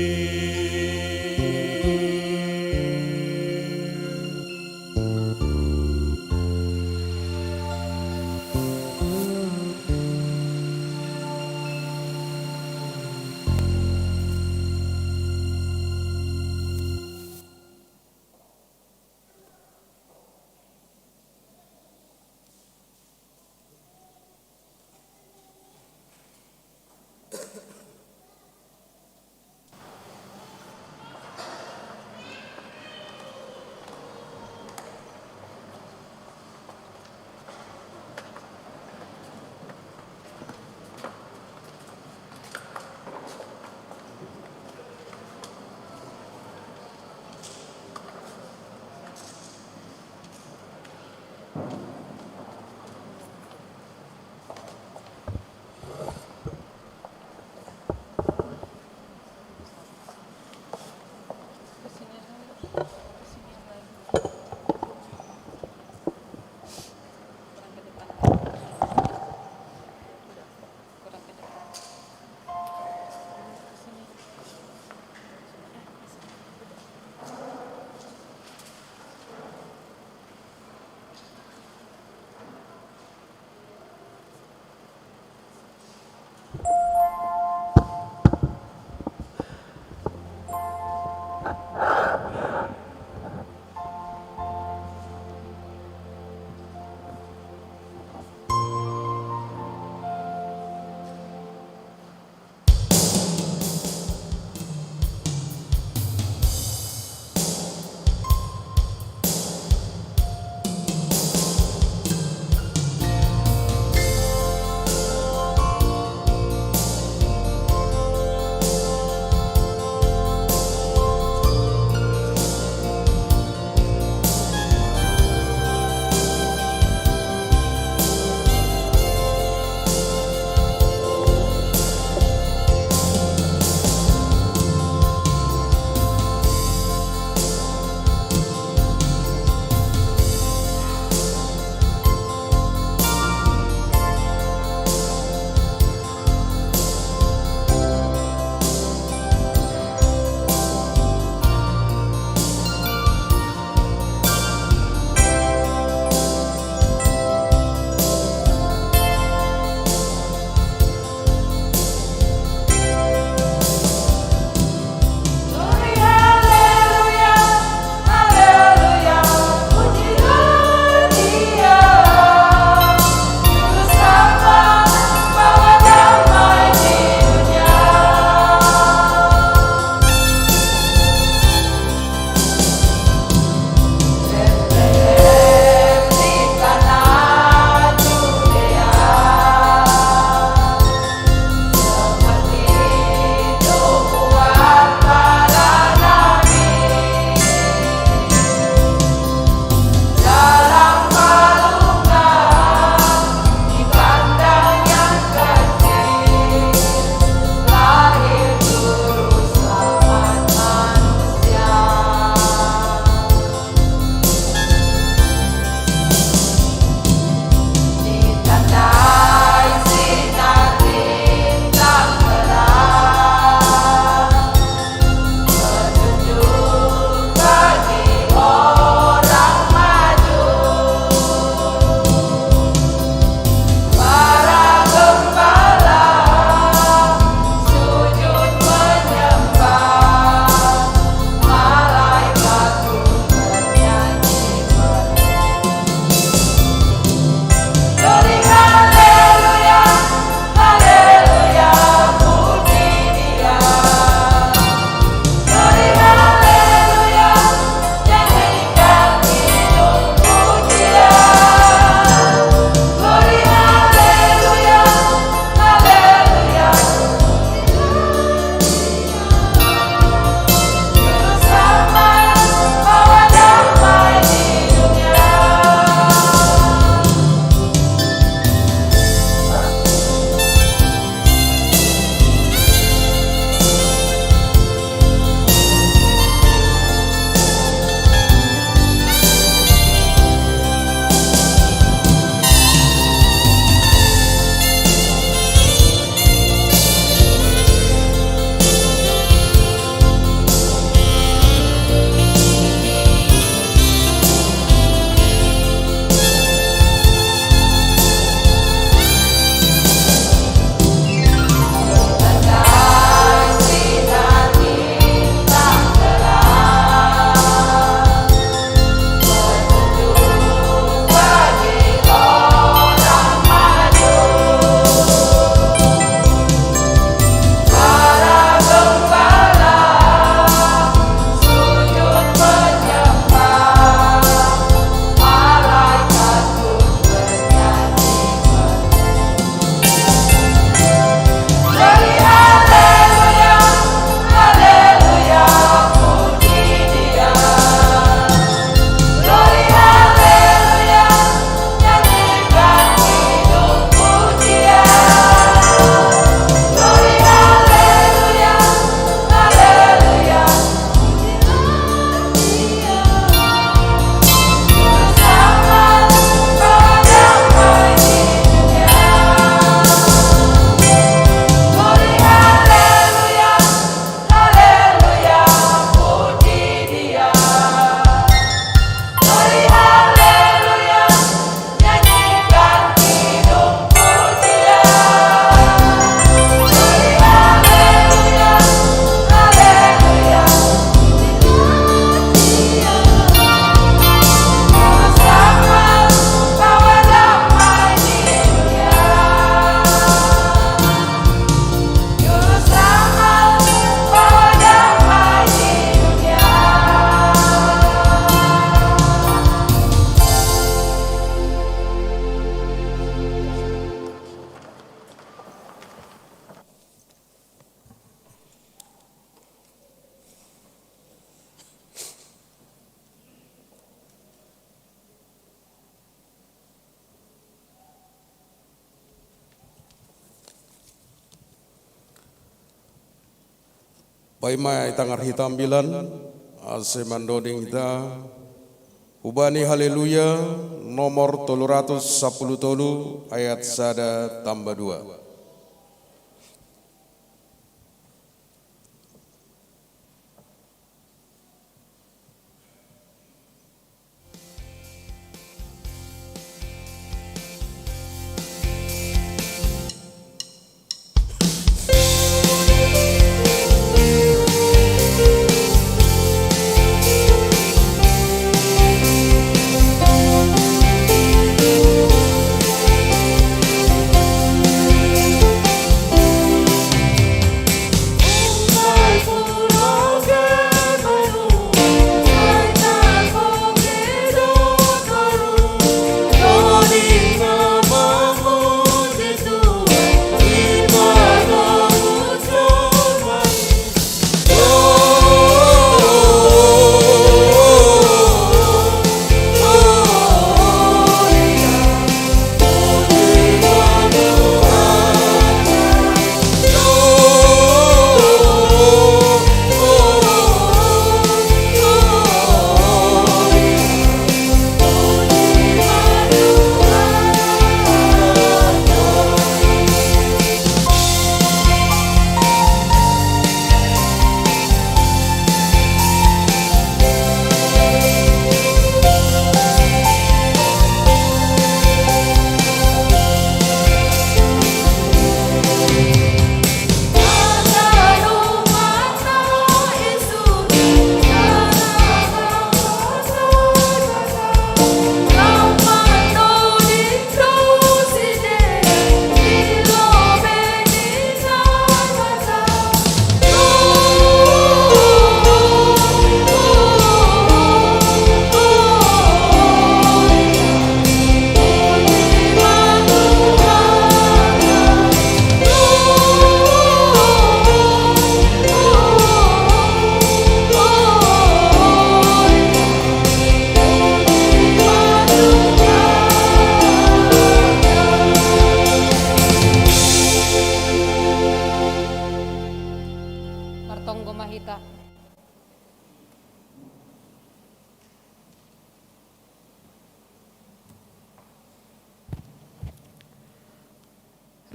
Paimai tangar hitambilan, ase mandoding kita, Ubani haleluya nomor 310 ayat 1 tambah 2.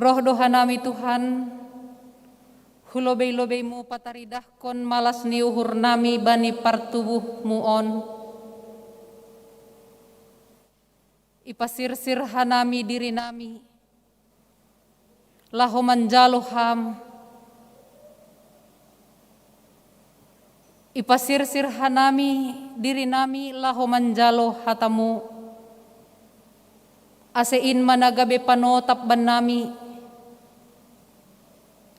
Roh dohanami Tuhan, hulobey-lobeymu pataridah kon malas ni uhur nami bani partubuhmu on. Ipasirsir hanami diri nami, laho manjalo ham. Ipasirsir hanami diri nami, laho manjalo hatamu. Asein managabe panotap ban nami,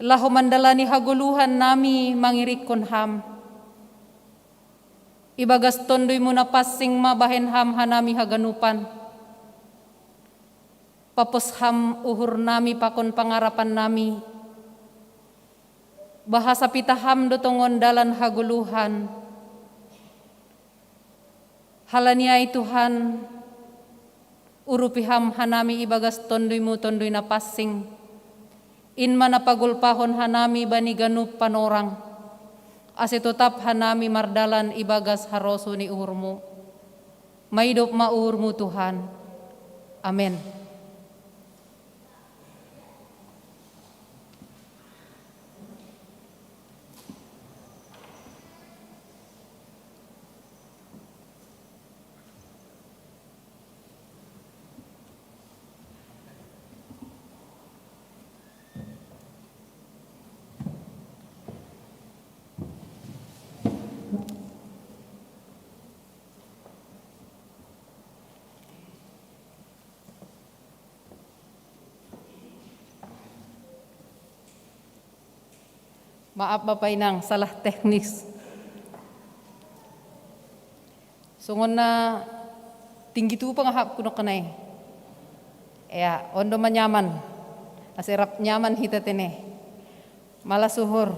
laho mandalani haguluhan nami mangirikon ham. Ibagas tondoy mo na passing mabahen ham hanami haganupan. Papos ham uhur nami pakon pangarapan nami. Bahasa pitaham dotongon dalan haguluhan. Halaniay Tuhan, urupiham hanami ibagas tondoy mo tondoy na passing. Inman na pagulpahon hanami bani ganup panorang. Asitotap hanami mardalan ibagas haroso ni uhurmu. Maidop mauhurmu Tuhan. Amen. Maaf Bapak Inang, salah teknis. Sungon na tinggi tu pangahap kuno kanay. Ya, ondo manyaman. Asirap nyaman hita tene. Malasuhur.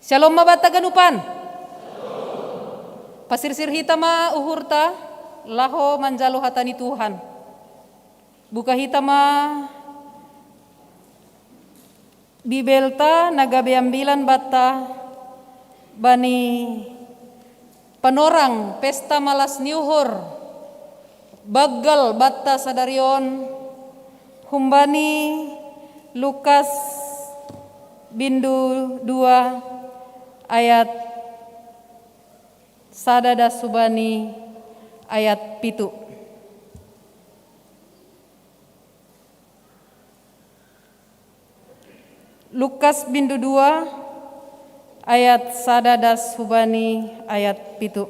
Shalom mabata ganupan. Pasirsir hita ma uhurta, laho manjalo hatani Tuhan. Buka hita ma Bibelta nagabiambilan bata bani panorang pesta malas niuhur bagal bata sadarion humbani Lukas bindu 2 ayat sadada subani ayat 7. Lukas bindu 2 ayat sadada subani ayat 7.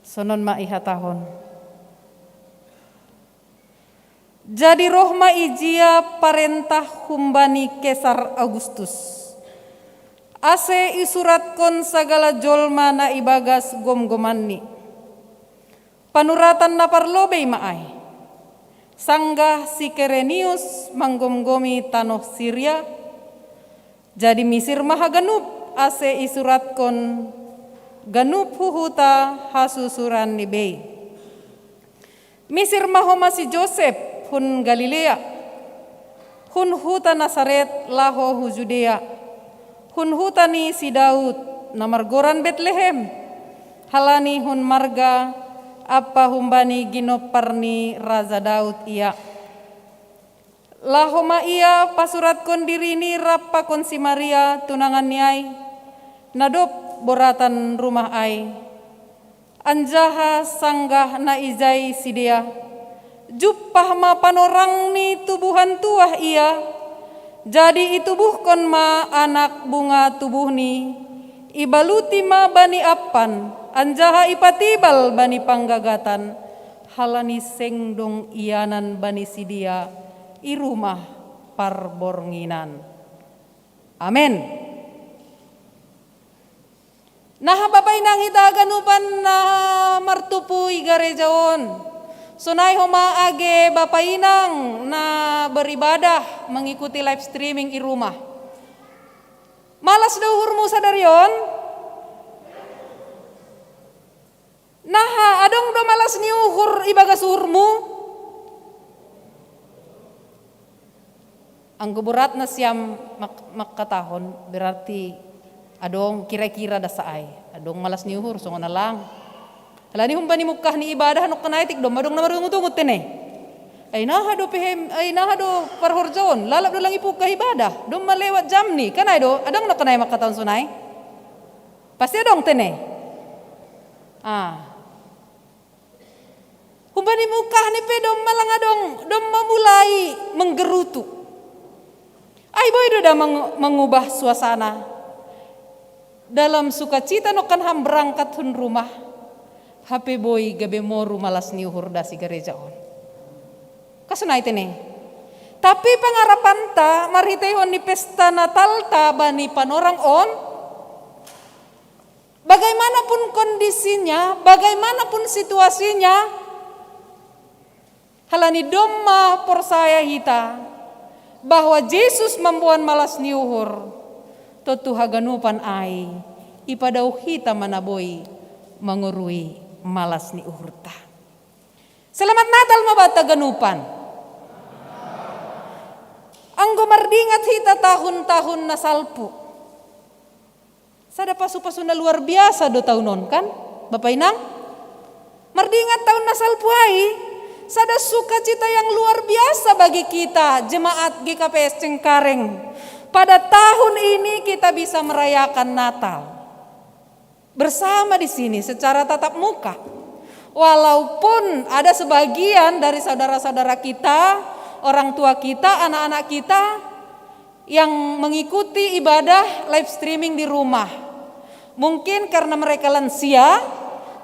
Sonon maihatahon. Jadi rohma ijia parentah humbani Kesar Agustus. Ase isuratkan segala jolma na ibagas gom-gomanni. Panuratan na parlobey maay. Sanggah si Kerenius manggom-gomi tanoh Syria. Jadi misir maha ganup ase isuratkan ganup huhuta hasusuran ni bey. Misir maho masih Joseph hun Galilea, hun huta Nasaret laho hu Judea, hun huta ni si Daud namargoran Betlehem, halani hun marga apa humbani ginoparni Raja Daud ia. Lahoma ia pasurat kon diri ni rapa kon si Maria tunangan niai, nadop boratan rumah ai. Anjaha sanggah na izai si dia, jupah ma panorang ni tubuhan tuah ia, jadi itubuhkon ma anak bunga tubuh ni, ibaluti ma bani apan, anjaha ipatibal bani panggagatan, halani sengdong ianan bani sidia, irumah parbornginan. Amin. Nah bapak inang ita ganupan na martupui garejaon. Sunay homa age bapak inang na beribadah mengikuti live streaming i rumah. Malas dahurmu sadarion? Nah adong do malas ni uhur ibaga suhurmu? Ang guburat na siyam makatahon berarti adong kira-kira dasaay. Adong malas ni uhur songo na lang. Halani humbani mukah ni ibadah no kanaitik do madong na marungut-ungut tene. Ay nahado pehem ay nahado parhorjon lalap do lang ipukah ibadah. Do malewat jam ni kanay do adong na kanay makataon sunay. Pasti adong tene. Humbani mukah ni pe dom malang adong dom memulai menggerutu. Ay boy do da mengubah suasana. Dalam sukacita no kan ham berangkat hun rumah. HP boy gabe moru malas ni uhur dasi gerejaon. Kasunay tene. Tapi pangarapan ta marhitehon ni pesta Natal ta bani panorang on. Bagaimanapun kondisinya, bagaimanapun situasinya, halani domma persaya hita bahwa Yesus membuat malas ni uhur. Totu haganupan ai ipadau hita manaboi mengurui malas ni uhurta. Selamat Natal mabata ganupan. Anggo mardingat hita tahun-tahun na salpu. Sada pasu-pasu na luar biasa do tahunon kan? Bapak Inang? Mardingat tahun na salpu ai. Sada sukacita yang luar biasa bagi kita jemaat GKPS Cengkareng. Pada tahun ini kita bisa merayakan Natal bersama di sini secara tatap muka. Walaupun ada sebagian dari saudara-saudara kita, orang tua kita, anak-anak kita yang mengikuti ibadah live streaming di rumah. Mungkin karena mereka lansia,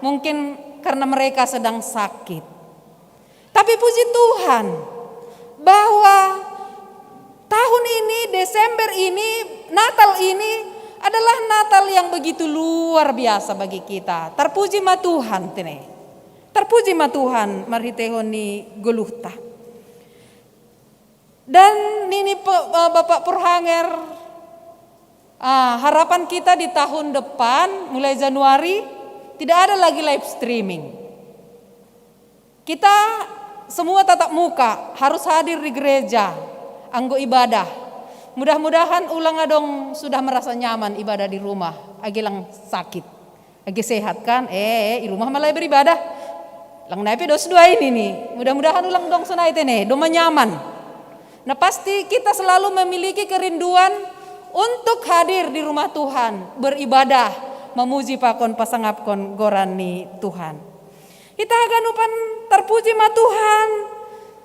mungkin karena mereka sedang sakit. Tapi puji Tuhan bahwa tahun ini, Desember ini, Natal ini adalah Natal yang begitu luar biasa bagi kita. Terpuji ma Tuhan tene. Terpuji ma Tuhan marhitehon ni guluhta. Dan ini Bapak Purhanger, harapan kita di tahun depan mulai Januari tidak ada lagi live streaming. Kita semua tatap muka harus hadir di gereja. Anggo ibadah. Mudah-mudahan ulang adong sudah merasa nyaman ibadah di rumah. Agi lang sakit, agi sehat kan? Di rumah malah beribadah. Lang naipe dos dua ini nih. Mudah-mudahan ulang dong sunai nih, doma nyaman. Nah pasti kita selalu memiliki kerinduan untuk hadir di rumah Tuhan, beribadah, memuji pakon pasangapkon gorani Tuhan. Kita ganupan terpuji ma Tuhan,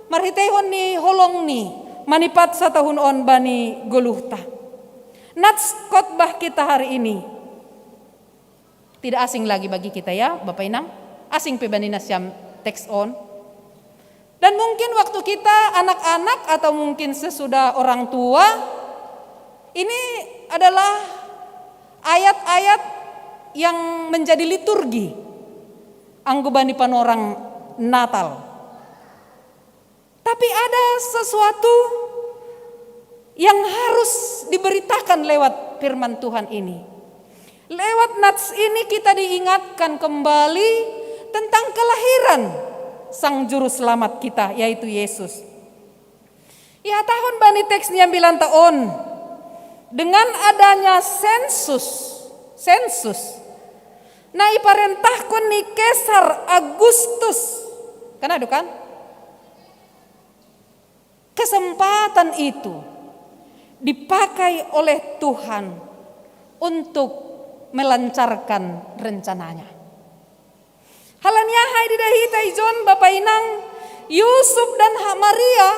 marhitehon ni holong ni, manipat sa tahun on bani goluhta. Nats khotbah kita hari ini tidak asing lagi bagi kita ya Bapak Inang, asing pe bani nasyam text on. Dan mungkin waktu kita anak-anak atau mungkin sesudah orang tua, ini adalah ayat-ayat yang menjadi liturgi anggubani panorang Natal. Tapi ada sesuatu yang harus diberitakan lewat firman Tuhan ini. Lewat nats ini kita diingatkan kembali tentang kelahiran Sang Juru Selamat kita, yaitu Yesus. Ya tahun bani teks 9 tahun dengan adanya sensus. Nah iparentahkon ni Kaisar Agustus. Kan ada kan? Kesempatan itu dipakai oleh Tuhan untuk melancarkan rencananya. Halanya hai di dahita ijon Bapak Inang, Yusuf dan Maria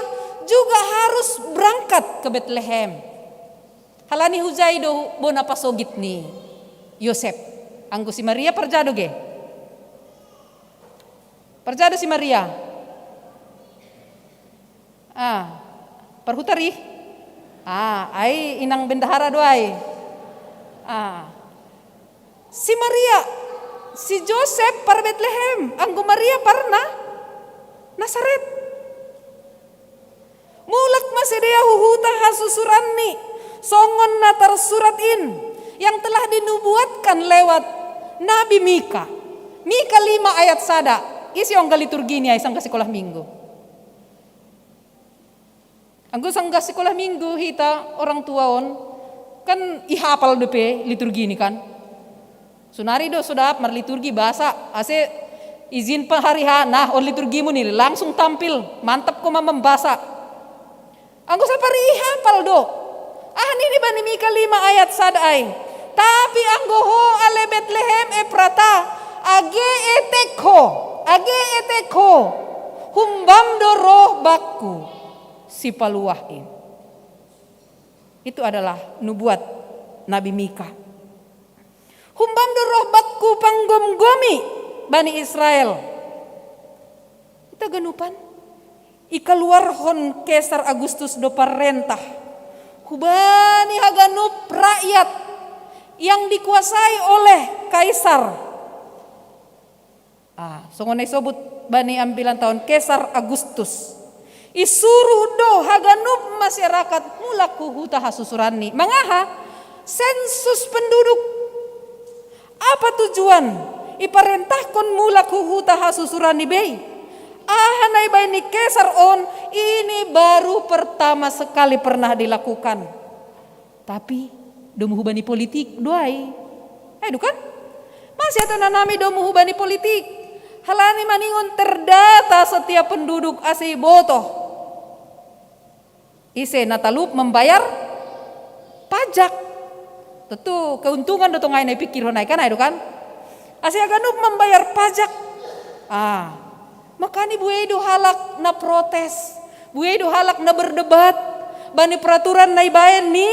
juga harus berangkat ke Bethlehem. Halani hujai do bona pasogit ni Yosef. Anggo si Maria perjado ge. Perjado si Maria. Perhutari. Ai inang bendahara doai. Si Maria, si Joseph par Bethlehem, anggo Maria parna Nasaret. Mulak masedea huhuta hasusuranni, songon na tersuratin yang telah dinubuatkan lewat Nabi Mika. Mika 5 ayat sada. Isi ongga liturgi ni ay sangga sekolah minggu. Anggo sangga sekolah minggu hita orang tuaon kan ihapal depe liturgi ni kan. Sunari do sudah mar liturgi bahasa ase izin penghariha nah on liturgimu nih langsung tampil mantap koma membasa. Anggo sapari ihapal do. Ini bani Mika 5 ayat sadai. Tapi anggo ho ale Bethlehem Efrata age eteko humbam do roh bakku si paluahin. Itu adalah nubuat Nabi Mika. Humbam do roh bakku panggom-gomi Bani Israel. Kita ganupan. Ikaluar hon Kaisar Agustus do parentah. Hubani haganup rakyat yang dikuasai oleh Kaisar. Songonai sobut bani ambilan tahun Kaisar Agustus. Isuruh do haganup masyarakat mulaku huta hasusurani. Mangaha sensus penduduk. Apa tujuan? Iparentahkon mulaku huta hasusurani bei. Hanai bani Kaisar on ini baru pertama sekali pernah dilakukan. Tapi domuhu bani politik doai. Kan? Masih ada nanami domuhu bani politik. Halani maningon terdata setiap penduduk asli botoh. Ise natalup membayar pajak. Tentu keuntungan dotong ay pikir honai kan kan? Asia ganup membayar pajak. Makanya buedo halak na protes, buedo halak na berdebat, bani peraturan na ibayan ni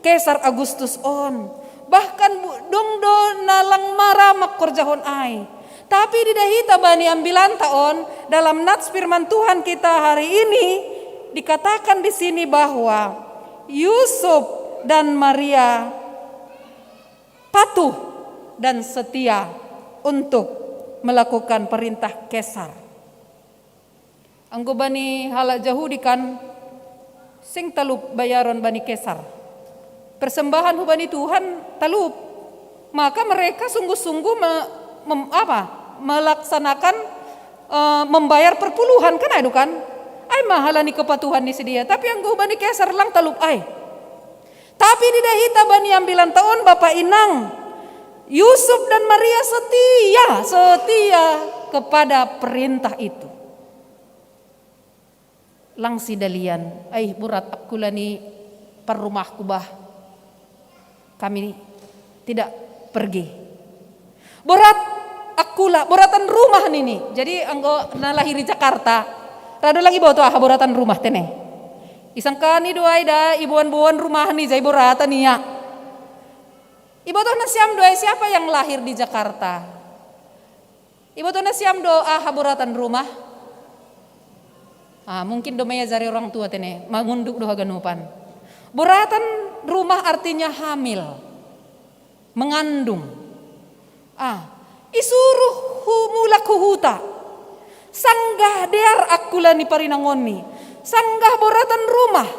Kaisar Agustus on. Bahkan dongdo nalang mara makorjahon ay. Tapi di dahita bani ambilan taon dalam nats firman Tuhan kita hari ini dikatakan di sini bahwa Yusuf dan Maria patuh dan setia untuk melakukan perintah Kaisar. Anggo bani halak Yahudi kan sing talup bayaron bani Kaisar. Persembahan hubani Tuhan talup. Maka mereka sungguh-sungguh melaksanakan membayar perpuluhan kan kan? Ay mahala ni kepatuhan ni sedia. Tapi ang guba ni Kaisar lang talup ay. Tapi di dahita ba ni ambilan taon Bapak Inang Yusuf dan Maria setia kepada perintah itu. Lang si dalian, ay burat akula ni perumahku bah. Kami tidak pergi. Borat akula, boratan rumah nini. Jadi anggo nalahir di Jakarta. Rado lagi bawa tuh boratan rumah tene. Isang kani doay da ibuan-buan rumah ni jay boratan niya. Ibu tuh nasiam doay siapa yang lahir di Jakarta? Ibu tuh nasiam doa boratan rumah. Mungkin domaya jari orang tua tene, mangunduk doa ganupan. Boratan rumah artinya hamil, mengandung. Isuruh mulak huhuta. Sanggah dear akula ni parinangoni. Sanggah boratan rumah,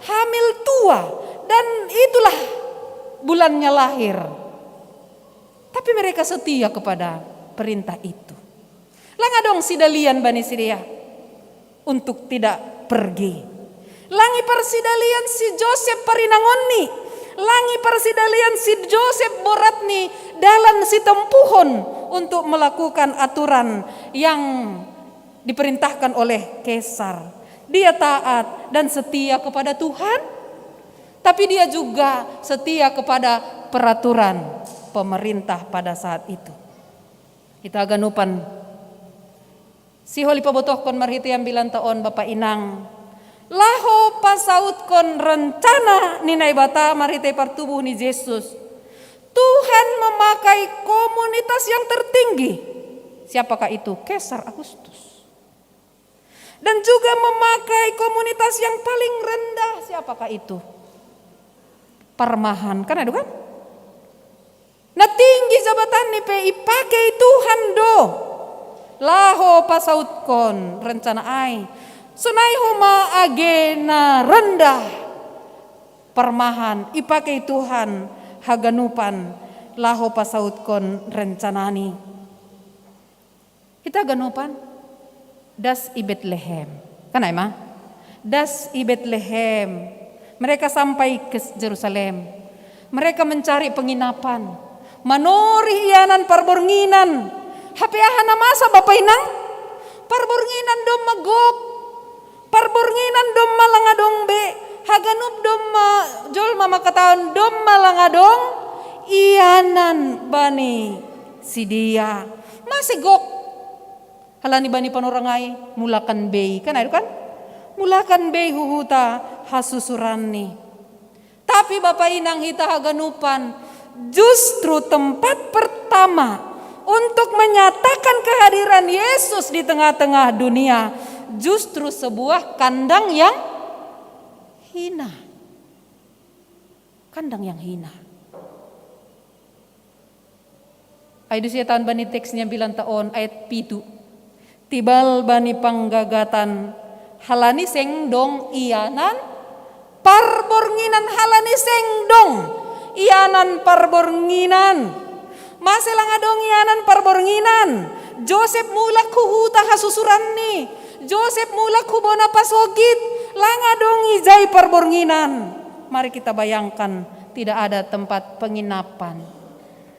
hamil tua, dan itulah bulannya lahir. Tapi mereka setia kepada perintah itu. Langadong si dalian bani sidia untuk tidak pergi. Langi persidalian si Joseph parinangoni. Langi persidalian si Joseph boratni dalam si tempuhon untuk melakukan aturan yang diperintahkan oleh Kaisar. Dia taat dan setia kepada Tuhan, tapi dia juga setia kepada peraturan pemerintah pada saat itu. Kita ganupan si holi pabotohkon marhiti yang bilang taon Bapak Inang. Laho pasautkon rencana ninai bata marhiti partubuh ni Yesus. Tuhan memakai komunitas yang tertinggi. Siapakah itu? Kaisar Agustus. Dan juga memakai komunitas yang paling rendah. Siapakah itu? Parmahan. Kan ada kan? Nah tinggi jabatan ni pe ipakai Tuhan do. Laho pasautkon rencana ai. Sunai huma agena rendah. Parmahan ipakai Tuhan haganupan. Laho pasautkon rencanani. Kita ganupan. Das i Bethlehem. Kan ay ma? Das i Bethlehem. Mereka sampai ke Jerusalem. Mereka mencari penginapan. Manori iyanan parbornginan. Hapiahan na masa Bapak Inang. Parbornginan dom magop. Parbornginan dom malangadong be. Haganup dom jol mama kataon dom malangadong. Iyanan bani si dia. Masih gok. Halani bani panorangai mulakan bay. Kan ada kan? Mulakan bay huhuta hasusurani. Tapi Bapak Inang hita haganupan justru tempat pertama untuk menyatakan kehadiran Yesus di tengah-tengah dunia justru sebuah kandang yang hina. Kandang yang hina. Ayat siya tahun bani teksnya bilang taon ayat pitu. Tibal bani panggagatan halani sengdong iyanan parbornginan halani sengdong iyanan parbornginan maselang adong iyanan parbornginan Joseph mulak huhuta hasusuran ni Joseph mulak hubona pasogit langadong ijay parbornginan. Mari kita bayangkan tidak ada tempat penginapan.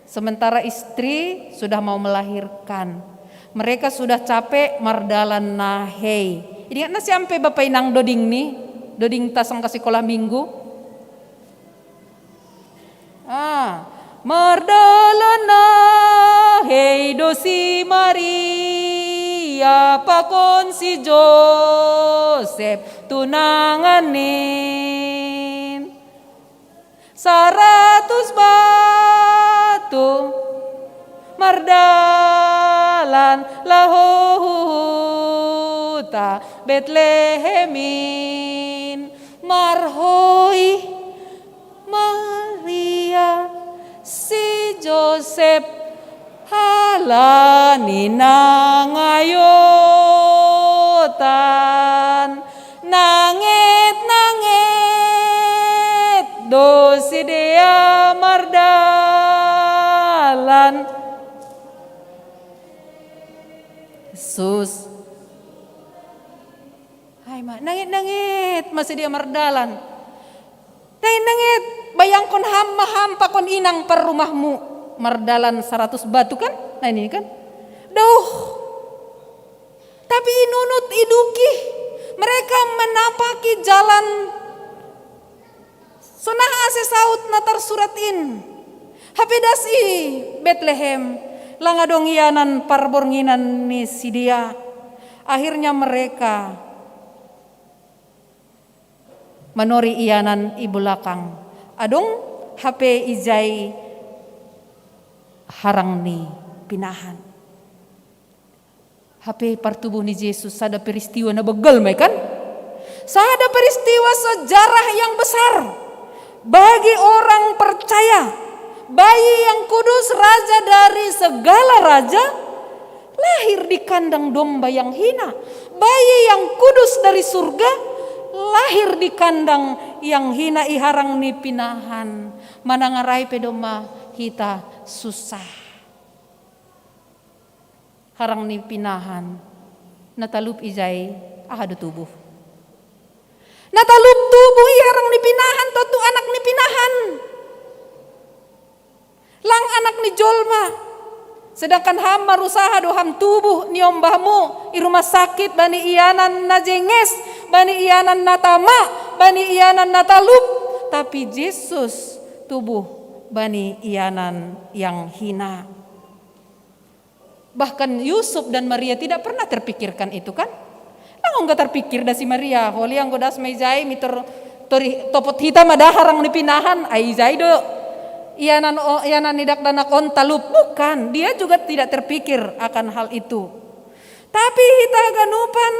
Sementara istri sudah mau melahirkan. Mereka sudah capek mardalan nahei. Ingat na sampai Bapak Inang doding nih, doding tasang kasih sekolah minggu. Mardalan nahei dosi Maria pakon si Joseph tunanganin. 100 batu mardalan lahuta Bethlehemin marhoi Maria si Joseph halani nangayotan nanget dosi dia mardalan Yesus. Hai ma, nangit masih dia mardalan. Nangit bayangkon hampa kon inang per rumahmu mardalan 100 batu kan? Nah ini kan. Dauh. Tapi inunut iduki mereka menapaki jalan sonah ase saut natar suratin. Hapedasi Bethlehem langadong ianan parbornginan ni si dia. Akhirnya mereka manori ianan ibu lakang. Adong HP ijai harang ni pinahan. HP partubuh ni Yesus sada peristiwa na begal may kan? Sada peristiwa sejarah yang besar bagi orang percaya. Bayi yang kudus, raja dari segala raja, lahir di kandang domba yang hina. Bayi yang kudus dari surga, lahir di kandang yang hina iharang ni pinahan. Manangaray pedoma hita susah. Harang ni pinahan, natalup ijay ahado tubuh. Natalup tubuh iharang ni pinahan, totu anak ni pinahan. Lang anak ni jolma. Sedangkan ham marusaha doham tubuh ni ombahmu i rumah sakit bani ianan na jenges, bani ianan na tama, bani ianan na talup. Tapi Yesus tubuh bani ianan yang hina. Bahkan Yusuf dan Maria tidak pernah terpikirkan itu kan? Lang enggak terpikir da si Maria, holi ang godas mejai mitor tori topot hitam ada harang dipinahan, ai jai do. Ianan nidak danak on talup, bukan, dia juga tidak terpikir akan hal itu. Tapi hita ganupan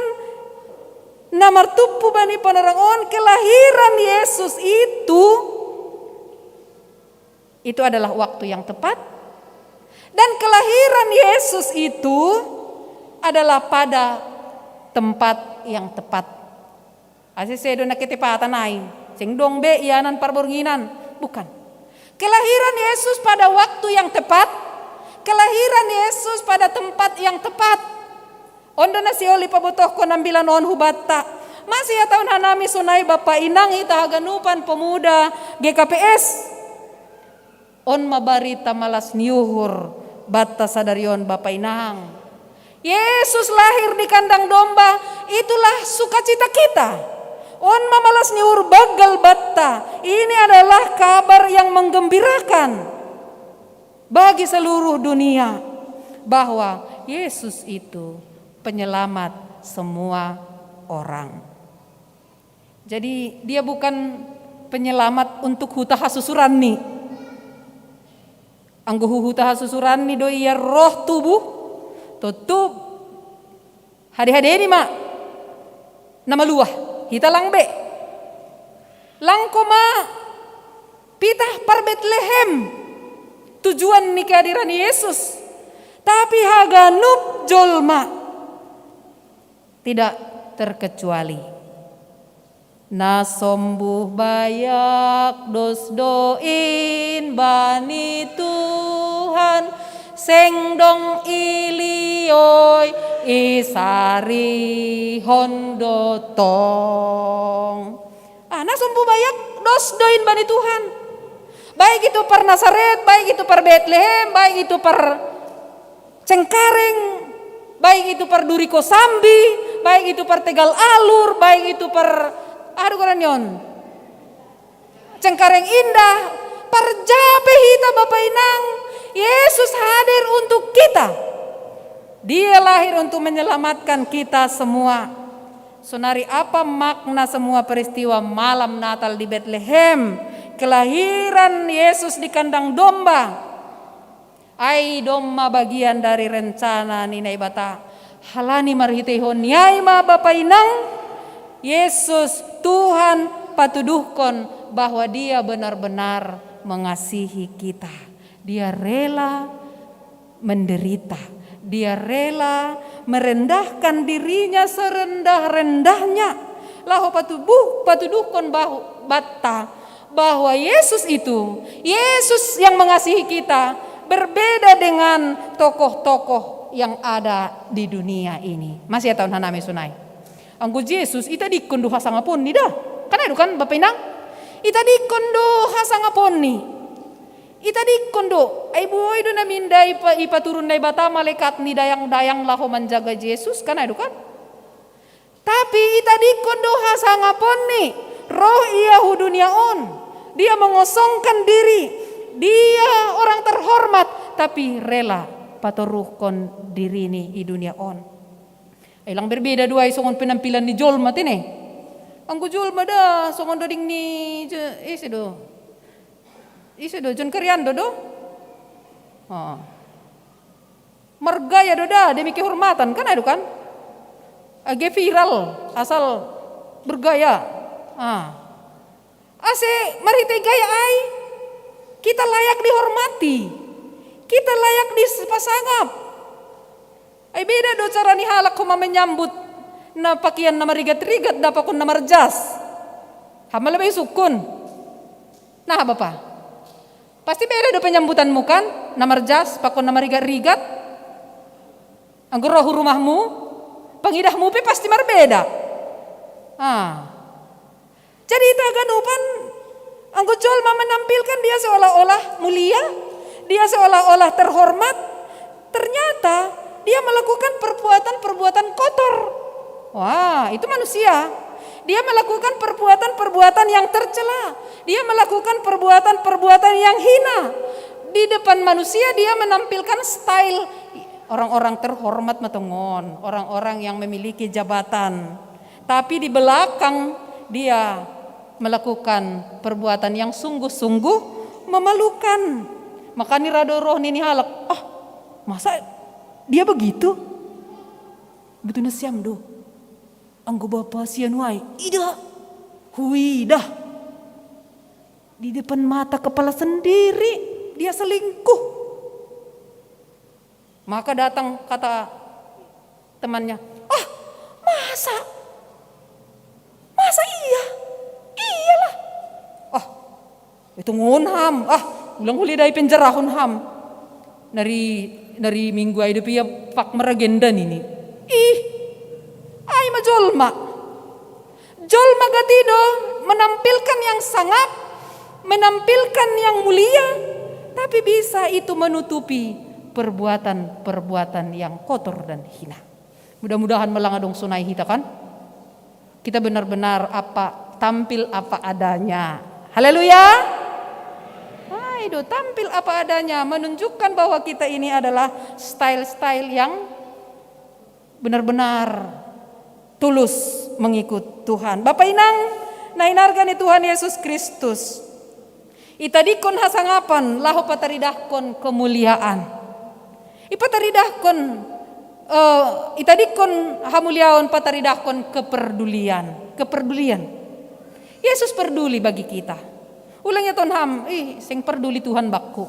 namartupu bani panarangon kelahiran Yesus itu adalah waktu yang tepat. Dan kelahiran Yesus itu adalah pada tempat yang tepat. Asise do nakitipatan ay, sing dong be ianan parbornginan, bukan. Kelahiran Yesus pada waktu yang tepat, kelahiran Yesus pada tempat yang tepat. Ondo na si oli pabutoh ko nambilan on hubata. Masih ya tahun hanami sunai Bapak Inang ita haganupan pemuda GKPS. On mabarita malas niuhur bata sadarion Bapak Inang. Yesus lahir di kandang domba, itulah sukacita kita. On mamalas niur bagal batta. Ini adalah kabar yang menggembirakan bagi seluruh dunia bahwa Yesus itu penyelamat semua orang. Jadi dia bukan penyelamat untuk huta hasusuran nih. Anggo huta hasusuran nih doi ya roh tubuh tutup hade-hade ini mak nama luah. Hita lang be. Lang koma pitah par Bethlehem. Tujuan ni kehadiran Yesus. Tapi haganup jolma. Tidak terkecuali. Nasombuh bayak dos doin bani Tuhan. Sengdong ilioy isari hondo tong. Nasumbu bayak dos doin bani Tuhan. Baik itu per Nazaret, baik itu per Bethlehem, baik itu per Cengkareng, baik itu per Duri Kosambi, baik itu per Tegal Alur, baik itu per Cengkareng Indah, per Jape hita Bapak Inang. Yesus hadir untuk kita. Dia lahir untuk menyelamatkan kita semua. Sonari apa makna semua peristiwa malam Natal di Bethlehem? Kelahiran Yesus di kandang domba. Ai domba bagian dari rencana Ninai Bata. Halani marhitehon nyai ma Bapak Inang. Yesus Tuhan patuduhkon bahwa dia benar-benar mengasihi kita. Dia rela menderita. Dia rela merendahkan dirinya serendah-rendahnya. Lahu patuduhkon bahwa Yesus itu, Yesus yang mengasihi kita, berbeda dengan tokoh-tokoh yang ada di dunia ini. Masih ya tahun hanami sunai. Anggo Yesus ita dikon do hasangapon ni dah. Kan ada kan Bapak Inang? Ita dikon do hasangapon ni. Ita dikon do ay boy do namin day ipaturun day bata malaikat ni dayang-dayang laho menjaga Yesus kan ada kan? Tapi ita dikon do hasangapon ni. Roh ia hu dunia on. Dia mengosongkan diri. Dia orang terhormat tapi rela patoruhkon diri ni di dunia on. Ilang berbeda dua songon penampilan ni Jolma tine. Anggo Jolma dah songon doding ni isi do John Keriando do. Margaya do dah demi kehormatan kan ada kan? Age viral asal bergaya. Ase marite gaya ai. Kita layak dihormati. Kita layak dipasangap. Ay beda do cara ni halak kuma menyambut na pakian na marigat-rigat dapat kun na marjas. Hamal ba sukun? Nah Bapak. Pasti beda do penyambutanmu kan? Na marjas pakon na marigat-rigat. Ang roh rumahmu, pangidahmu pe pasti marbeda. Jadi ita ganupan ang Jolma menampilkan dia seolah-olah mulia, dia seolah-olah terhormat. Ternyata dia melakukan perbuatan-perbuatan kotor. Wah, itu manusia. Dia melakukan perbuatan-perbuatan yang tercela. Dia melakukan perbuatan-perbuatan yang hina. Di depan manusia dia menampilkan style orang-orang terhormat matengon, orang-orang yang memiliki jabatan. Tapi di belakang dia melakukan perbuatan yang sungguh-sungguh memalukan. Maka ni rado roh ni halak. Masa dia begitu? Betul nasiam do. Anggo bapa sianuai. Ida. Hui dah. Di depan mata kepala sendiri dia selingkuh. Maka datang kata temannya, masa iya? Iyalah. Itu ngunham. Ulang huli dari penjara hunham. Dari minggu ay dia pak meragendan ini. Ay majolma. Jolma gatido menampilkan yang sangap, menampilkan yang mulia, tapi bisa itu menutupi perbuatan-perbuatan yang kotor dan hina. Mudah-mudahan melangadong sunai kita kan? Kita benar-benar tampil apa adanya. Haleluya. Itu tampil apa adanya, menunjukkan bahwa kita ini adalah style-style yang benar-benar tulus mengikut Tuhan. Bapak Inang, nainargani Tuhan Yesus Kristus. Itadikon hasangapan lahu pataridahkon kemuliaan. Ipataridahkon itadikon hamuliaon pataridahkon kepedulian. Yesus peduli bagi kita. Ulangnya tonham, sing peduli Tuhan bakku.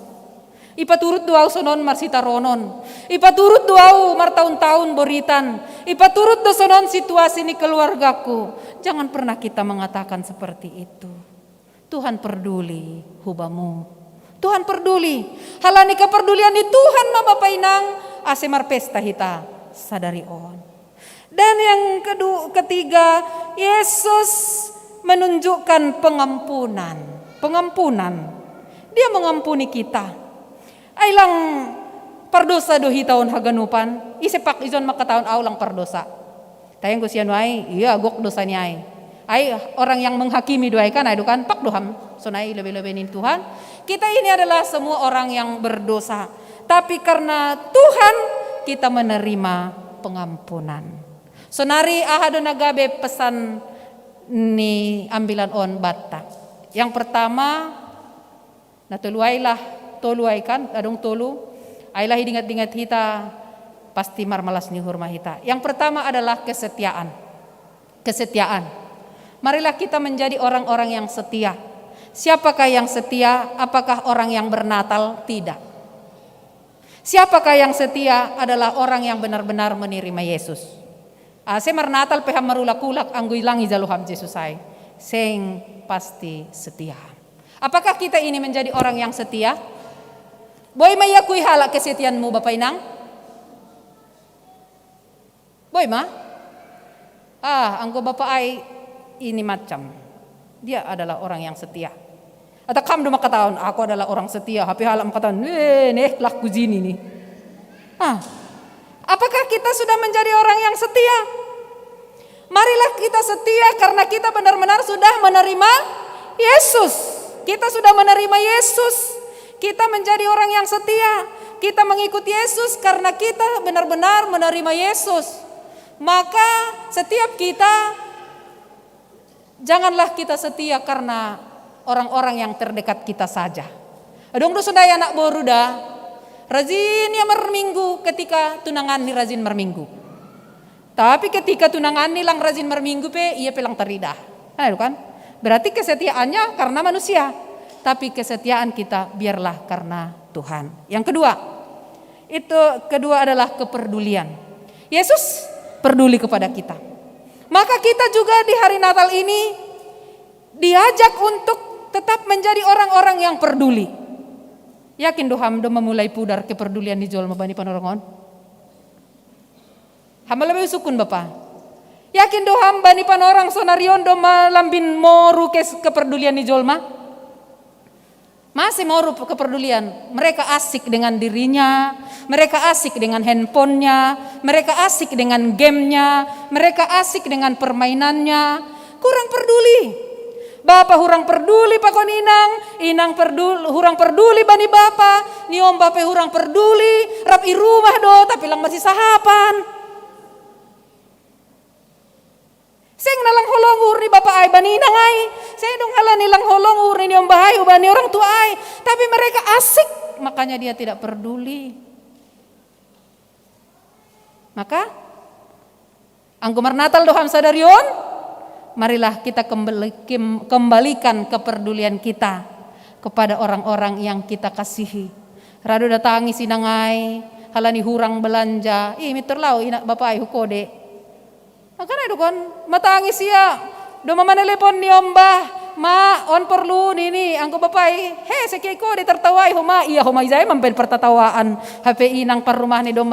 Ipaturut doau sonon marsita ronon. Ipaturut doau martaun-taun boritan. Ipaturut do sonon situasi ni keluargaku. Jangan pernah kita mengatakan seperti itu. Tuhan peduli hubamu. Tuhan peduli. Halani kepedulian di Tuhan ma Bapak Inang asemar pesta hita sadari on. Dan yang ketiga, Yesus menunjukkan pengampunan. Dia mengampuni kita. Ailang pardosa do hitaon haganupan. Isepak izon makataon aulang pardosa. Tayang ko siya nuay, iya gok dosa niya ay orang yang menghakimi doay kan ay dukan pak doham. Sonay lebih-lebih nin Tuhan. Kita ini adalah semua orang yang berdosa. Tapi karena Tuhan kita menerima pengampunan. Sonari ahado nagabe pesan ni ambilan on bata. Yang pertama, toluay kan, adong tolu, aylah dingat-dingat hita, pasti marmalas ni hurma hita. Yang pertama adalah kesetiaan. Marilah kita menjadi orang-orang yang setia. Siapakah yang setia? Apakah orang yang bernatal? Tidak. Siapakah yang setia? Adalah orang yang benar-benar menerima Yesus. Semar natal peham marulak-ulak anggoy langi jaluham Yesus ay. Sing pasti setia. Apakah kita ini menjadi orang yang setia? Boy mayakui halak kesetiaanmu Bapak Inang? Boy ma? Anggo bapak ai ini macam. Dia adalah orang yang setia. Atau kamu cuma katakan, aku adalah orang setia. Tapi halam katakan, nih laku zini nih. Apakah kita sudah menjadi orang yang setia? Marilah kita setia karena kita benar-benar sudah menerima Yesus. Kita sudah menerima Yesus. Kita menjadi orang yang setia. Kita mengikuti Yesus karena kita benar-benar menerima Yesus. Maka setiap kita, janganlah kita setia karena orang-orang yang terdekat kita saja. Adong do sudah anak boruda, rajin ya merminggu ketika tunangan ni rajin merminggu. Tapi ketika tunangan ni lang rajin merminggu ia pelang teridah. Kan? Berarti kesetiaannya karena manusia. Tapi kesetiaan kita biarlah karena Tuhan. Yang kedua adalah kepedulian. Yesus peduli kepada kita. Maka kita juga di hari Natal ini diajak untuk tetap menjadi orang-orang yang peduli. Yakin doham do memulai pudar kepedulian di jolma bani panorongon? Hamba lebih sukun Bapak. Yakin doham bani panorang sonarion do malambin moru kepedulian di jolma? Masih moru kepedulian. Mereka asik dengan dirinya, mereka asik dengan handphonenya, mereka asik dengan gamenya, mereka asik dengan permainannya. Kurang peduli. Bapak hurang peduli pakon inang peduli, hurang peduli bani bapak, niom bapak hurang peduli, rapi rumah do tapi lang masih sahapan. Seng nalang holong uri bapak ay bani inang ay, seng dong halan nilang holong uri niom bahay bani orang tua ay, tapi mereka asik, makanya dia tidak peduli. Maka anggo marnatal doham sadarion, marilah kita kembalikan kepedulian kita kepada orang-orang yang kita kasihi. Rado datangi sinangai, halani hurang belanja, miterlau inak bapak ay hukode. Makanya itu kan matangi siya, do mamanelepon ni ombah, ma on perlu nini, angko bapak sekiai ko tertawai huma, iya huma izay mampen pertatawaan, HP inang par rumah ni do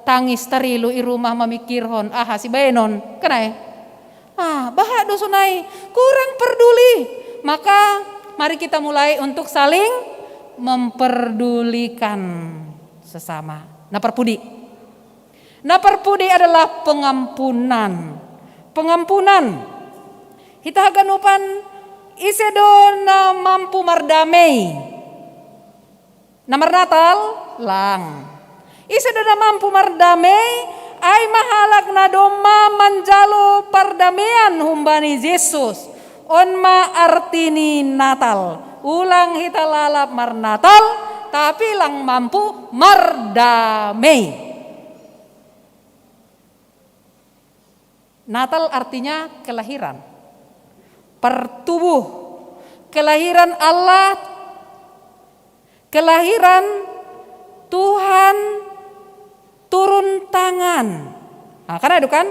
tangis tarilu i rumah mamikirhon, si baenon, kenai? Bahak do sunai, kurang peduli. Maka mari kita mulai untuk saling memperdulikan sesama. Naparpudi adalah pengampunan. Pengampunan. Kita haganupan isedo na mampu mardamai. Namar Natal lang. Isedo na mampu mardamai ay mahalak na doma manjalo pardamaian humbani Yesus. Onma artini Natal. Ulang hita lalap marnatal tapi lang mampu mardamai. Natal artinya kelahiran, pertubuh, kelahiran Allah, kelahiran Tuhan turun tangan. Karena itu kan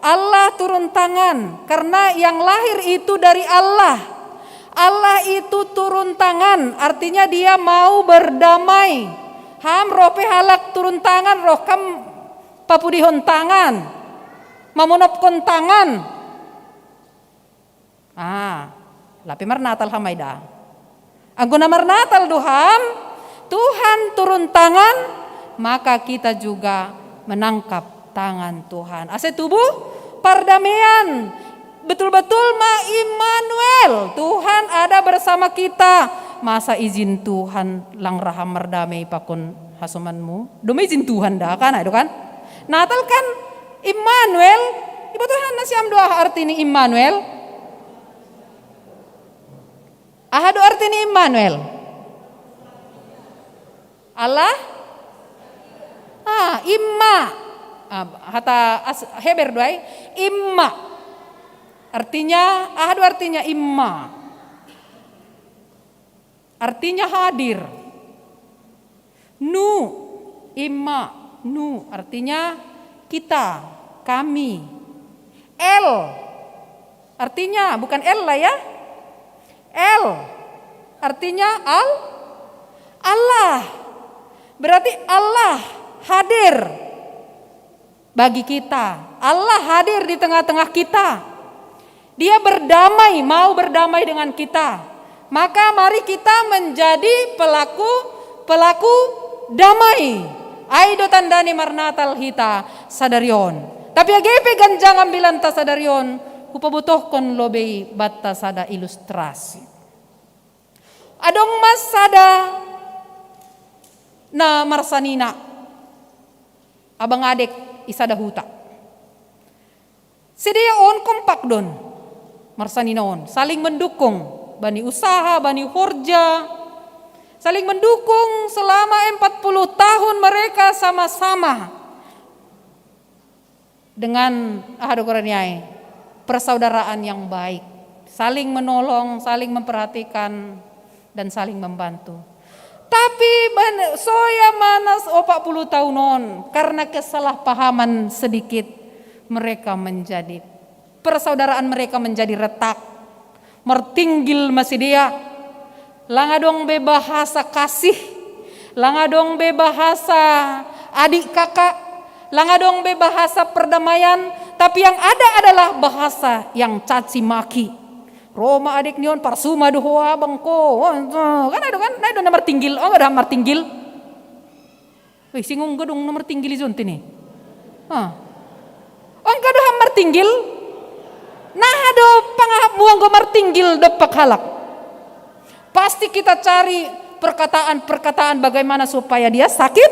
Allah turun tangan karena yang lahir itu dari Allah. Allah itu turun tangan artinya dia mau berdamai. Ham rope halak turun tangan roh kam papudihon tangan. Mamunopkon tangan. Lapi marnatal hamaida. Angguna marnatal duham, Tuhan turun tangan, maka kita juga menangkap tangan Tuhan. Ase tubuh pardamaian. Betul-betul ma Immanuel, Tuhan ada bersama kita. Masa izin Tuhan lang raham merdamai pakon hasumanmu? Demi izin Tuhan dah kan, itu kan? Natal kan Immanuel, ibu Tuhan nasiam doa arti ini Immanuel. Ahadu arti ini Immanuel. Allah. Imma. Hata Heber doai. Imma. Artinya, ahadu artinya imma. Artinya hadir. Nu. Imma. Nu. Artinya kita, kami. El, artinya bukan El lah ya. El, artinya Allah. Berarti Allah hadir. bagi kita. Allah hadir di tengah-tengah kita. Dia berdamai, mau berdamai dengan kita. Maka mari kita menjadi pelaku damai. Aido tandani marnatal hita sadarion. Tapi agepe ganjang ambilan ta sadarion, kupabutohkon lobei batta sada ilustrasi. Adong mas sada na marsanina, abang adek isada huta. Sedia on kompak don, marsanina on, saling mendukung, bani usaha, bani horja, saling mendukung selama 40 tahun mereka sama-sama dengan persaudaraan yang baik, saling menolong, saling memperhatikan, dan saling membantu. Tapi soya manas 40 tahunon karena kesalahpahaman sedikit mereka menjadi persaudaraan mereka menjadi retak, mertinggil masih dia. Langadong bebahasa kasih, langadong bebahasa adik kakak, langadong bebahasa perdamaian, tapi yang ada adalah bahasa yang caci maki. Roma adik nion parsuma doa bangko. Kan ada nomor tinggil. Oh ada nomor tinggil. Wih singgung gedung nomor tinggil izun tini. Oh enggak ada nomor tinggil. Nah ada pangahap muang nomor tinggil depak halak. Pasti kita cari perkataan-perkataan bagaimana supaya dia sakit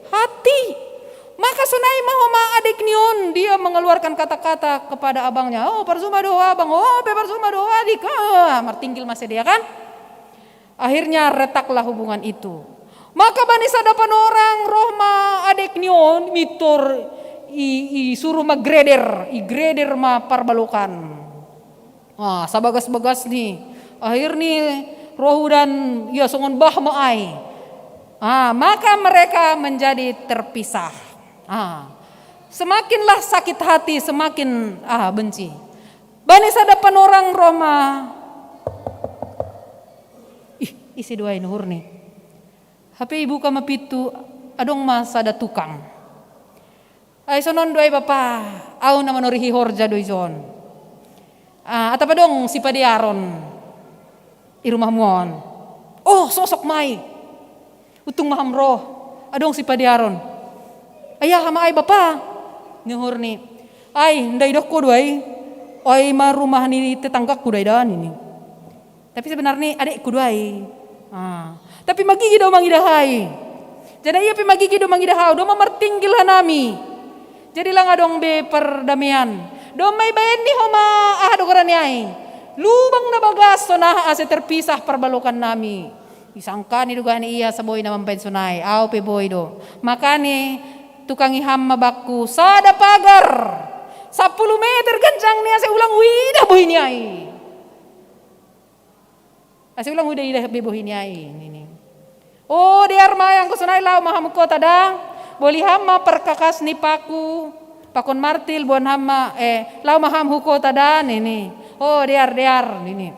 hati. Maka sunai mahoma adik nion dia mengeluarkan kata-kata kepada abangnya. Oh parsuma doa abang, oh parsuma doa adik. Martinggil masih dia kan. Akhirnya retaklah hubungan itu. Maka bani sadapan orang rohma adik nion mitur suruh igreder ma parbalukan. Sabagas-bagas nih. Akhir nih roh dan ya songon bah maai. Maka mereka menjadi terpisah. Semakinlah sakit hati, semakin benci. Bani sadapan orang Roma. Isi doa nuhur nih. HP ibu kama pitu adong mas ada tukang. Ay sonon doai bapa, au na manorihi horja doi zon. Atau apa dong si padiaron i rumah muon. Oh sosok mai. Utung maham roh. Adong si padiaron. Ayah hama ay bapa nuhur ni ay ndai dok ko duai ay ma rumah ni tetangga ku dai dan ini tapi sebenarnya adik ku duai tapi magigi do mangidahai jadi iya pi magigi do mangidahau do mamartinggil hanami jadi lang adong be perdamaian do may bayan ni homa do karani ay lubang na bagas sonah ase terpisah perbalukan nami isangka ni dugaan iya sa boy na mampain sunay aw pe boy do makani tukang iham mabakku sada pagar 10 meter ganjang niya sa ulang wida boy niya sa ulang wida boy niya ini oh diar mayang ko sunay law maham ko tada boli hamma perkakas ni paku pakon martil buan hamma law maham huko tada ini oh diar ini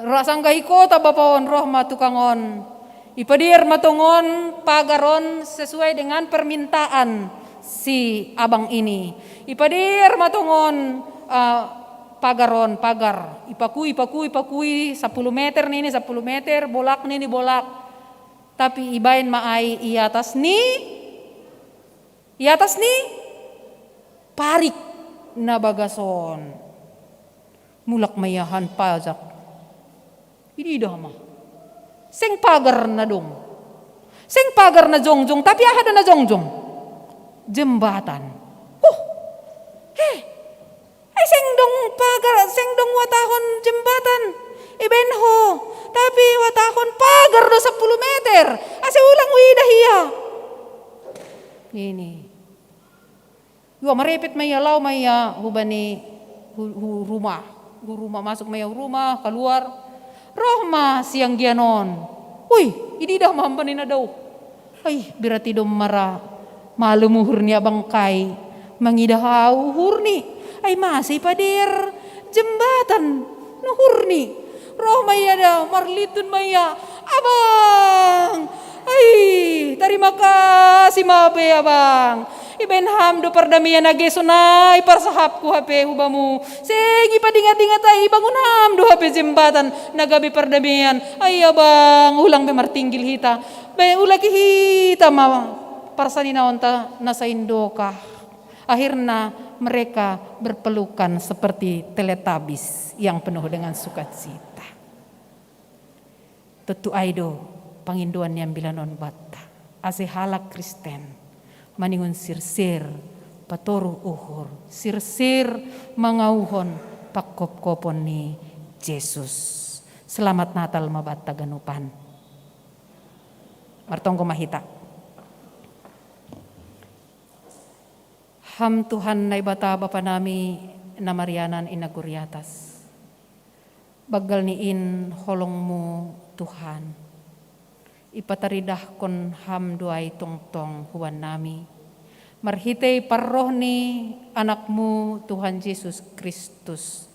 rasang kahiko tabapon roh matukangon ipadir matungon pagaron sesuai dengan permintaan si abang ini. Ipadir matungon pagar. Ipakui 10 meter nini 10 meter, bolak nini bolak. Tapi ibain maay i atas ni parik na bagason. Mulak mayahan pajak. Ini dah mah. Seng pagar na dong. Seng pagar na jongjong. Tapi ada na jongjong. Jembatan. Seng dong pagar. Seng dong watahon jembatan. Ibenho. Tapi watahon pagar do 10 meter. Ase ulang widah iya. Ini. Yo marepet maya law maya hubani rumah. Rumah masuk maya rumah keluar. Rohma siang gianon. Uy, ini dah mahampanin na daw. Ay, berarti dong malumuhur niya bangkay. Mangidahaw hurni. Ay, masay padir. Jembatan. Nuhurni. Rohma ya daw. Marlitun maya. Abang. Ay, terima kasih mabe abang. Iben ham do perdamian age sunai parsahap ku HP hubamu. Segi padingat-ingat ay bangun ham do HP jembatan nagabi perdamian. Ay abang ulang be martinggil hita. Be ulaki hita ma parsanina onta nasa Indoka. Akhirnya mereka berpelukan seperti Teletubbies yang penuh dengan sukacita. Tetu aido panginduan yang bilanon bata. Ase halak Kristen maningun sirsir patoru uhur sirsir mangauhon pakop-kopon ni Yesus. Selamat Natal mabata ganupan. Martongko mahita. Ham Tuhan na ibata bapa nami na Marianan inaguriatas. Bagal niin holongmu Tuhan. Ipataridah kon ham duay tongtong huwan nami. Marhitay parroh ni anakmu Tuhan Yesus Kristus.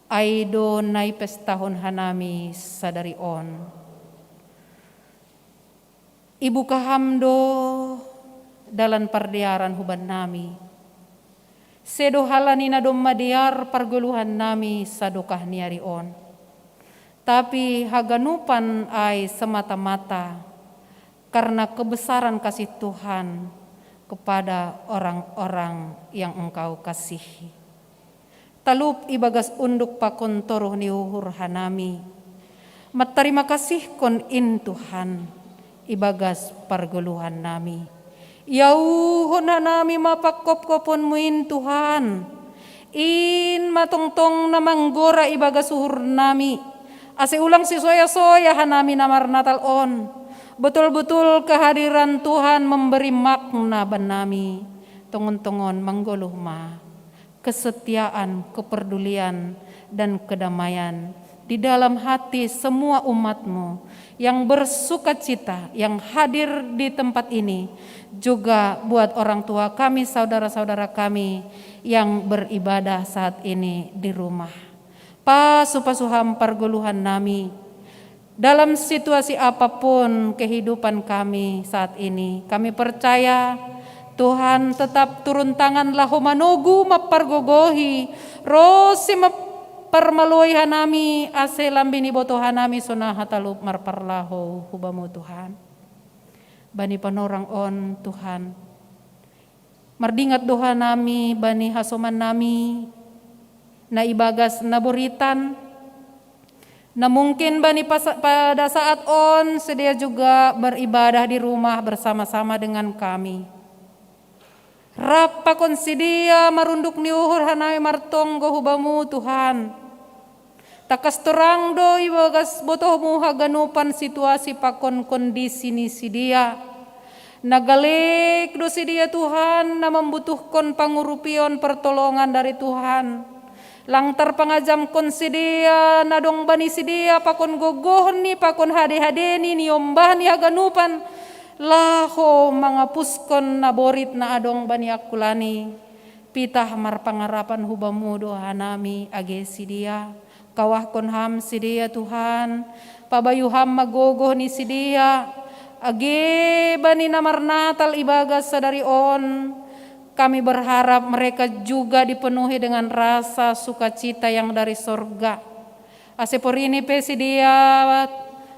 Aido nay pestahon hanami sadarion. Ibu kahamdo dalan pardiaran huban nami. Sedo halani na domadiar parguluhan nami sadokah niarion. Tapi haganupan ay semata-mata karena kebesaran kasih Tuhan kepada orang-orang yang Engkau kasihi. Talup ibagas unduk pakon toruh ni uhur hanami. Matarima kasih kon in Tuhan ibagas parguluhan nami. Yauhon hanami mapakop-kopon muin Tuhan. In matongtong na manggora ibagas uhur nami. Ase ulang si soya-soya hanami namar Natal on. Betul-betul kehadiran Tuhan memberi makna banami. Tongon-tongon manggoluh ma. Kesetiaan, kepedulian, dan kedamaian di dalam hati semua umatmu yang bersukacita, yang hadir di tempat ini. Juga buat orang tua kami, saudara-saudara kami yang beribadah saat ini di rumah. Pasuham parguluhan nami dalam situasi apapun kehidupan kami saat ini, kami percaya Tuhan tetap turun tangan lahu manugu mapargogohi rosi maparmaloi hanami ase lambini boto hanami sunah hatalup marparlaho hubamu Tuhan. Bani panorang on Tuhan mardingat doha nami bani hasoman nami na ibagas naburitan na mungkin bani pada saat on sedia juga beribadah di rumah bersama-sama dengan kami. Rapa kon sedia marunduk ni uhur hanai martonggo hubamu Tuhan. Takas terang do ibagas botohmu haganupan situasi pakon kondisi ni sedia. Nagalik do sedia Tuhan na membutuhkan pangurupion pertolongan dari Tuhan. Langtar pangajam kon sidia nadong bani sidia pakon gogohon ni pakon hade-hadeni ni ombah ni haganupan laho mangapuskon na borit na adong bani akulani pitah mar pangarapan hubamu doa nami age sidia kawah kon ham sidia Tuhan pabayu ham magogoh ni sidia age bani namar Natal ibagas sadari on. Kami berharap mereka juga dipenuhi dengan rasa sukacita yang dari sorga. Aseporini pesidia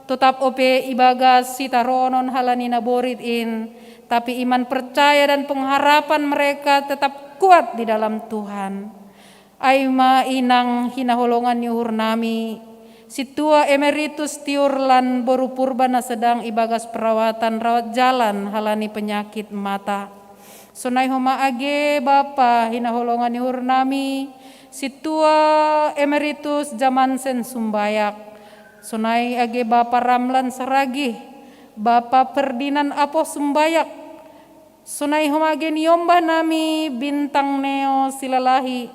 tetap ope ibagas sitaronon halani naborit in. Tapi iman percaya dan pengharapan mereka tetap kuat di dalam Tuhan. Aima inang hinaholongan nyuhur nami. Situa emeritus tiurlan boru purbana sedang ibagas perawatan rawat jalan halani penyakit mata. Sunai homa age Bapa hinaholongan ni hurnami situa emeritus zaman sen sumbayak. Sunai age Bapa Ramlan Saragi, Bapa Perdinan Apo Sumbayak. Sunai homa age niombah nami Bintang Neo Silalahi,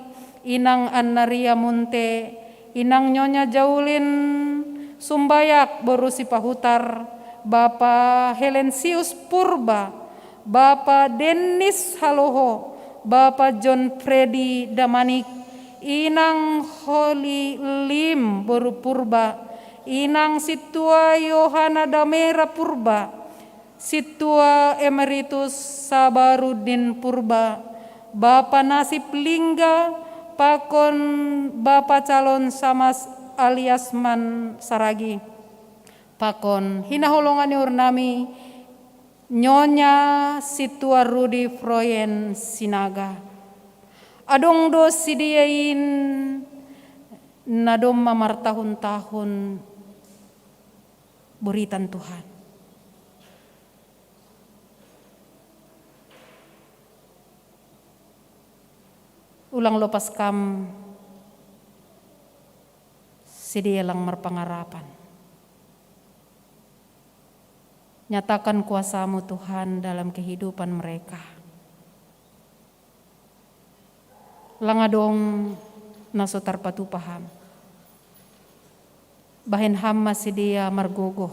Inang Annaria Munte, Inang Nyonya Jaulin Sumbayak Borusi Pahutar, Bapa Helensius Purba, Bapa Dennis Haloho, Bapa John Freddy Damanik, Inang Holy Lim Boru Purba, Inang Situa Yohana Damera Purba, Situa Emeritus Sabarudin Purba, Bapak Nasib Lingga, Pakon Bapak Calon Samas Aliasman Saragi, Pakon Hinaholongan Urnami, Nyonya Situa Rudi Froyen Sinaga. Adong do sidiain nadom mamar tahun-tahun buritan Tuhan. Ulang lopas kam sidia lang marpangarapan. Nyatakan kuasa-Mu Tuhan dalam kehidupan mereka. Langadong nasotar patu paham. Bahen hamma sidia margogoh.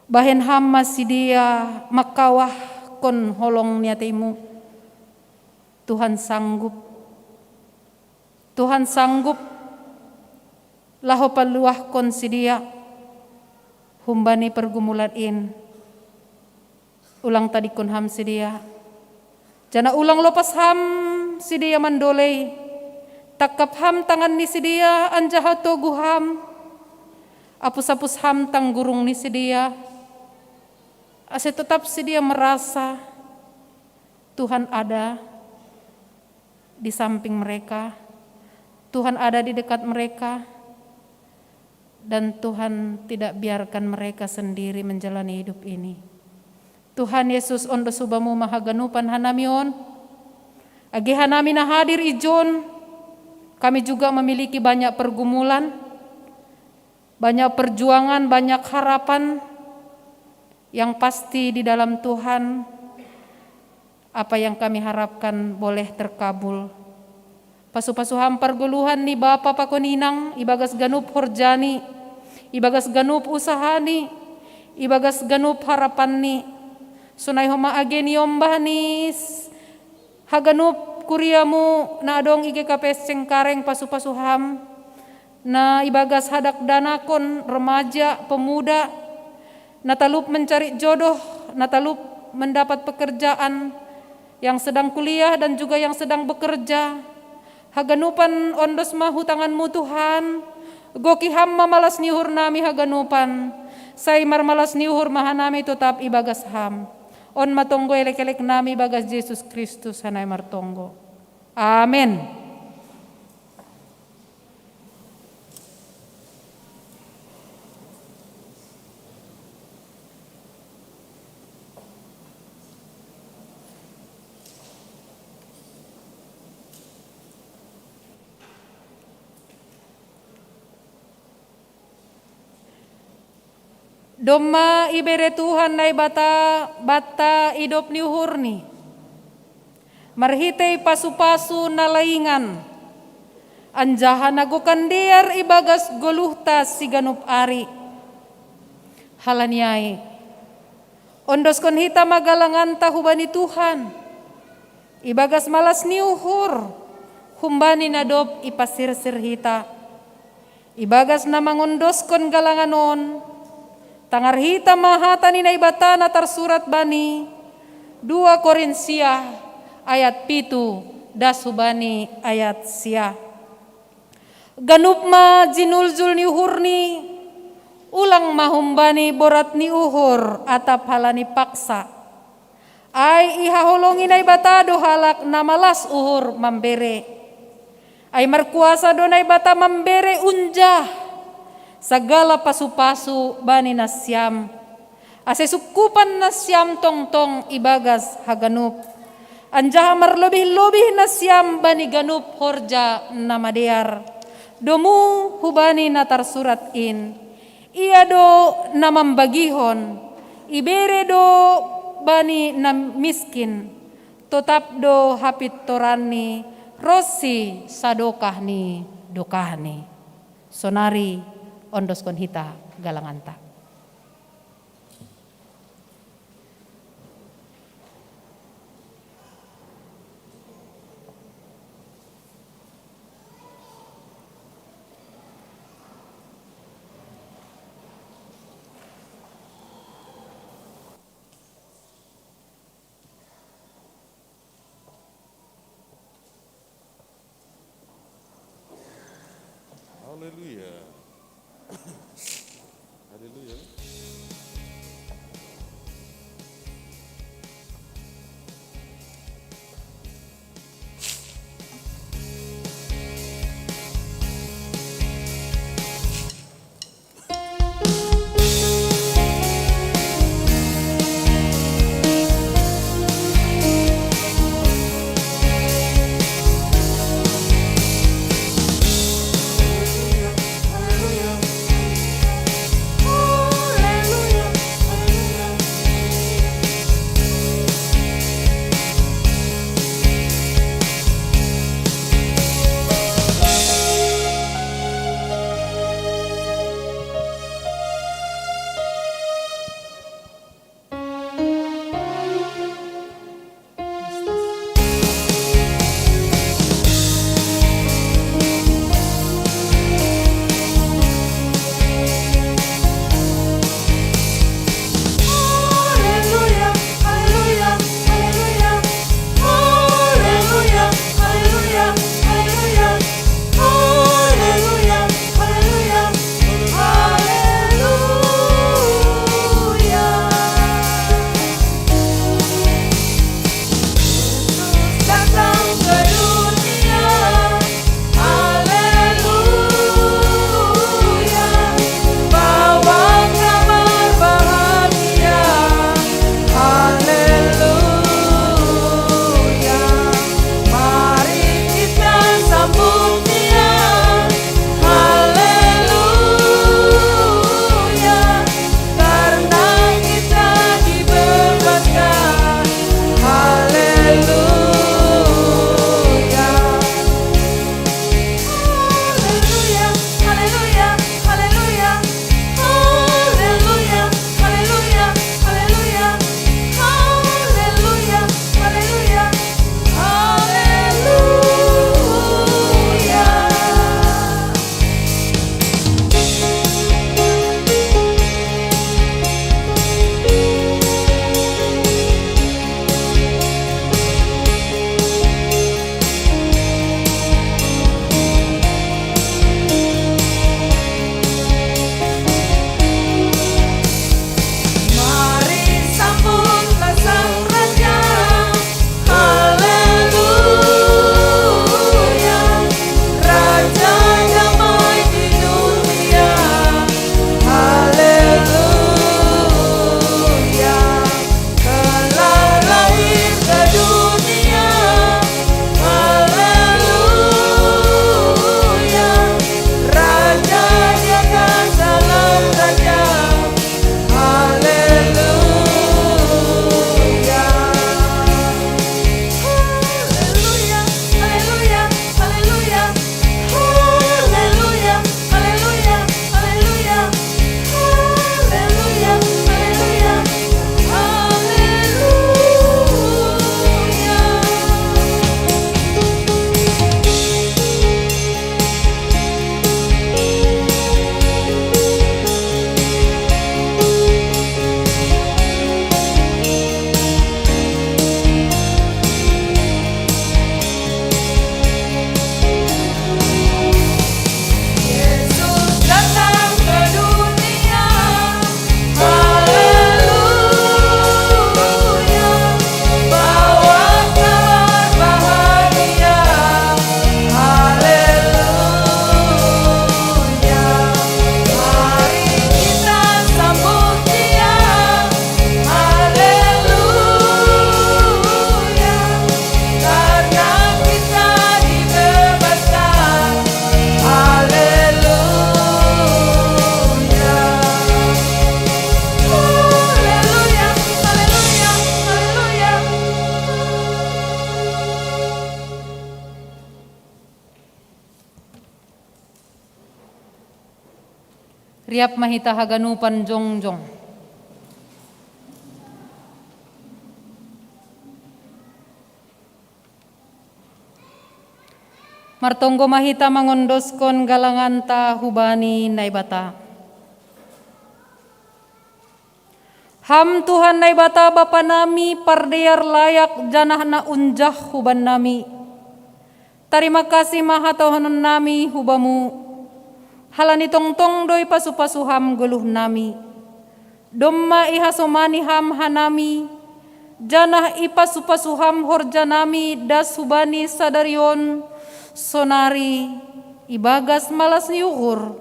Bahen hamma sidia makawah kon holong niatemu. Tuhan sanggup. Tuhan sanggup. Laho paluah kon sidia. Humbani pergumulan in. Ulang tadi kon ham sidia. Jana ulang lopas ham sidia mandolei. Takap ham tangan ni sidia anjahato guham. Apus-apus ham tang gurung ni sidia. Ase tetap sidia merasa Tuhan ada di samping mereka, Tuhan ada di dekat mereka, dan Tuhan tidak biarkan mereka sendiri menjalani hidup ini. Tuhan Yesus ondo subamu mahaganupan hanamion, agi hanami na hadir ijon, kami juga memiliki banyak pergumulan, banyak perjuangan, banyak harapan, yang pasti di dalam Tuhan apa yang kami harapkan boleh terkabul. Pasu-pasu hampar guluhan ni Bapa Pakoninang, ibagas ganup horjani, ibagas ganup usahani, ibagas ganup harapan ni. Sunay homa ageni ombahnis, haganup kuriamu na adong IGKPS Cengkareng pasu-pasu ham, na ibagas hadak danakon remaja, pemuda, natalup mencari jodoh, natalup mendapat pekerjaan, yang sedang kuliah dan juga yang sedang bekerja. Haganupan ondos mahu tangan-Mu Tuhan. Goki hamma malas niuhur nami haganupan. Say marmalas niuhur mahanami tetap ibagas ham. On matonggo elek-elek nami bagas Yesus Kristus hanay martonggo. Amen. Doma ibere Tuhan nai bata idop ni uhurni. Marhitei pasu-pasu nalaingan. Anjahan aku kandiar ibagas goluhta siganup ari. Halaniai. Ondos kon hita magalangan tahubani Tuhan. Ibagas malas ni uhur. Humbani nadop ipasir-sir hita. Ibagas namangondos kon galanganon. Tangar hita mahatani na ibata na tarsurat bani 2 Korinsia ayat 7 dasubani ayat sia. Ganup ma jinuljul ni uhurni ulang mahumbani borat ni uhur atap halani paksa. Ay ihaholongi na ibata do halak na malas uhur mambere. Ay markuasa do na ibata mambere unjah. Sagala pasu-pasu bani nasyam. Ase sukupan nasyam tong-tong ibagas haganup. Anjaha marlobih-lobih nasyam bani ganup horja namadear. Domu hubani natar surat in. Ia do namambagihon. Ibere do bani nam miskin. Tetap do hapit torani. Rosi sadokahni dokahni. Sonari ondos kon hita galanganta. riap mahita haganupan jongjong. Martonggo mahita mangondoskon galanganta hubani naibata. Ham Tuhan naibata Bapa nami pardear layak janah na unjah huban nami. Terima kasih mahatohanon nami hubamu. Halani tongtong doi pasu-pasuham geluh nami. Domma ihasomani ham hanami. Janah ipasuham horjanami das hubani sadarion. Sonari ibagas malas yuhur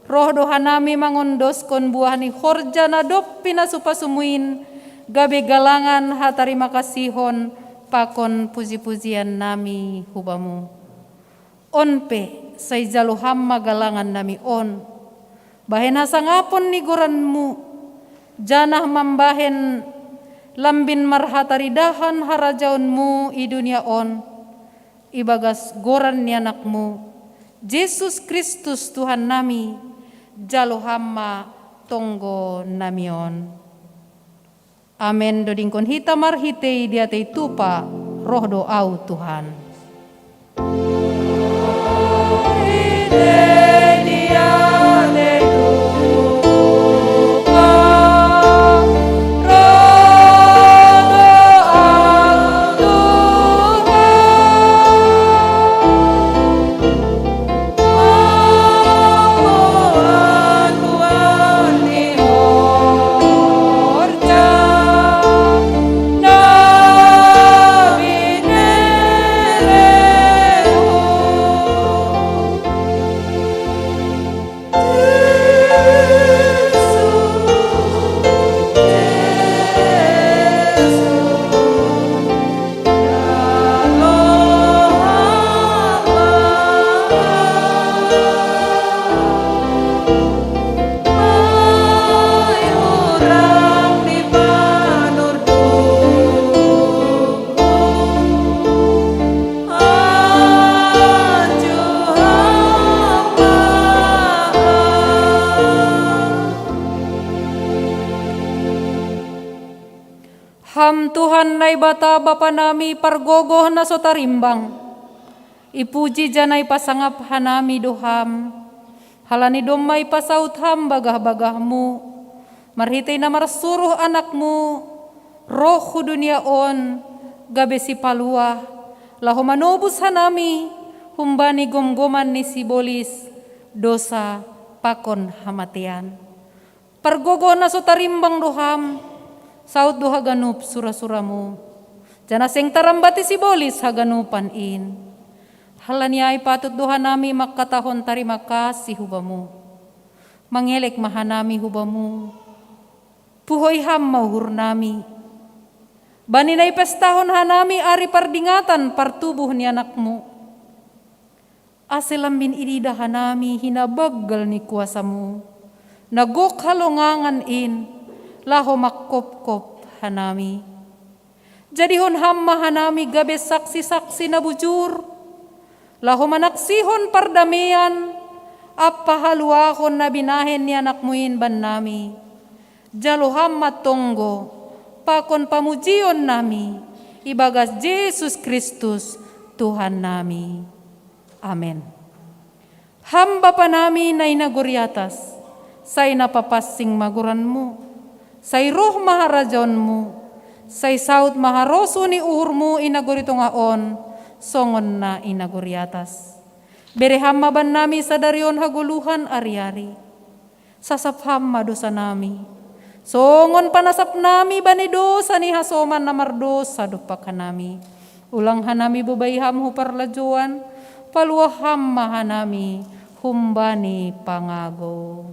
roh dohanami mangondoskon buahni horjana dop pinasupasumuin gabe galangan hatarima kasihon pakon puji-pujian nami hubamu. Onpe say jaluham magalangan nami on bahen hasangapon ni goranmu janah mambahen lambin marhataridahan harajaunmu i dunia on. Ibagas goran ni anakmu, Yesus Kristus Tuhan nami, jalo hamma tonggo namion. Amen. Dodingkon hita marhitei diatei tupa roh doau Tuhan. Ham Tuhan naibata Bapa nami pargogoh na sotarimbang. Ipuji janay pasangap hanami doham. Halani domay pasaut ham bagah-bagahmu. Marhitay na marsuruh anakmu. Roh dunia on gabe si palua. Laho manobus hanami. Humbani gomgoman ni sibolis. Dosa pakon hamatian. Pargogoh na sotarimbang doham. Saud do haganup sura-suramu. Jana seng tarambati si bolis haganupan in. Halaniay patut doha nami makatahon tarima kasih hubamu. Mangelek mahanami hubamu. Puhoy ham mauhur nami. Baninay pestahon hanami ari pardingatan partubuh ni anakmu. Aselambin idida hanami hinabaggal ni kuasamu. Nagok halongangan in. Laho makkop-kop hanami. Jadi hon hamma hanami gabe saksi-saksi na bujur. Laho manaksihon pardamian. Apa haluahon na binahen ni anakmuin ban nami. Jalo hamma tonggo. Pakon pamujion nami. Ibagas Yesus Kristus Tuhan nami. Amen. Hamba pa nami na inaguriatas. Say napapasing maguranmu. Say roh maharajonmu, say saud maharoso ni uhurmu inagurito ngaon, songon na inaguriatas. Bereham maban nami sa darion haguluhan ari-ari. Sasapham madosa nami. Songon panasap nami bani dosa ni hasoman na mardosa dupakan nami. Ulang hanami bubayham huparlajuan, paluaham mahanami humbani pangago.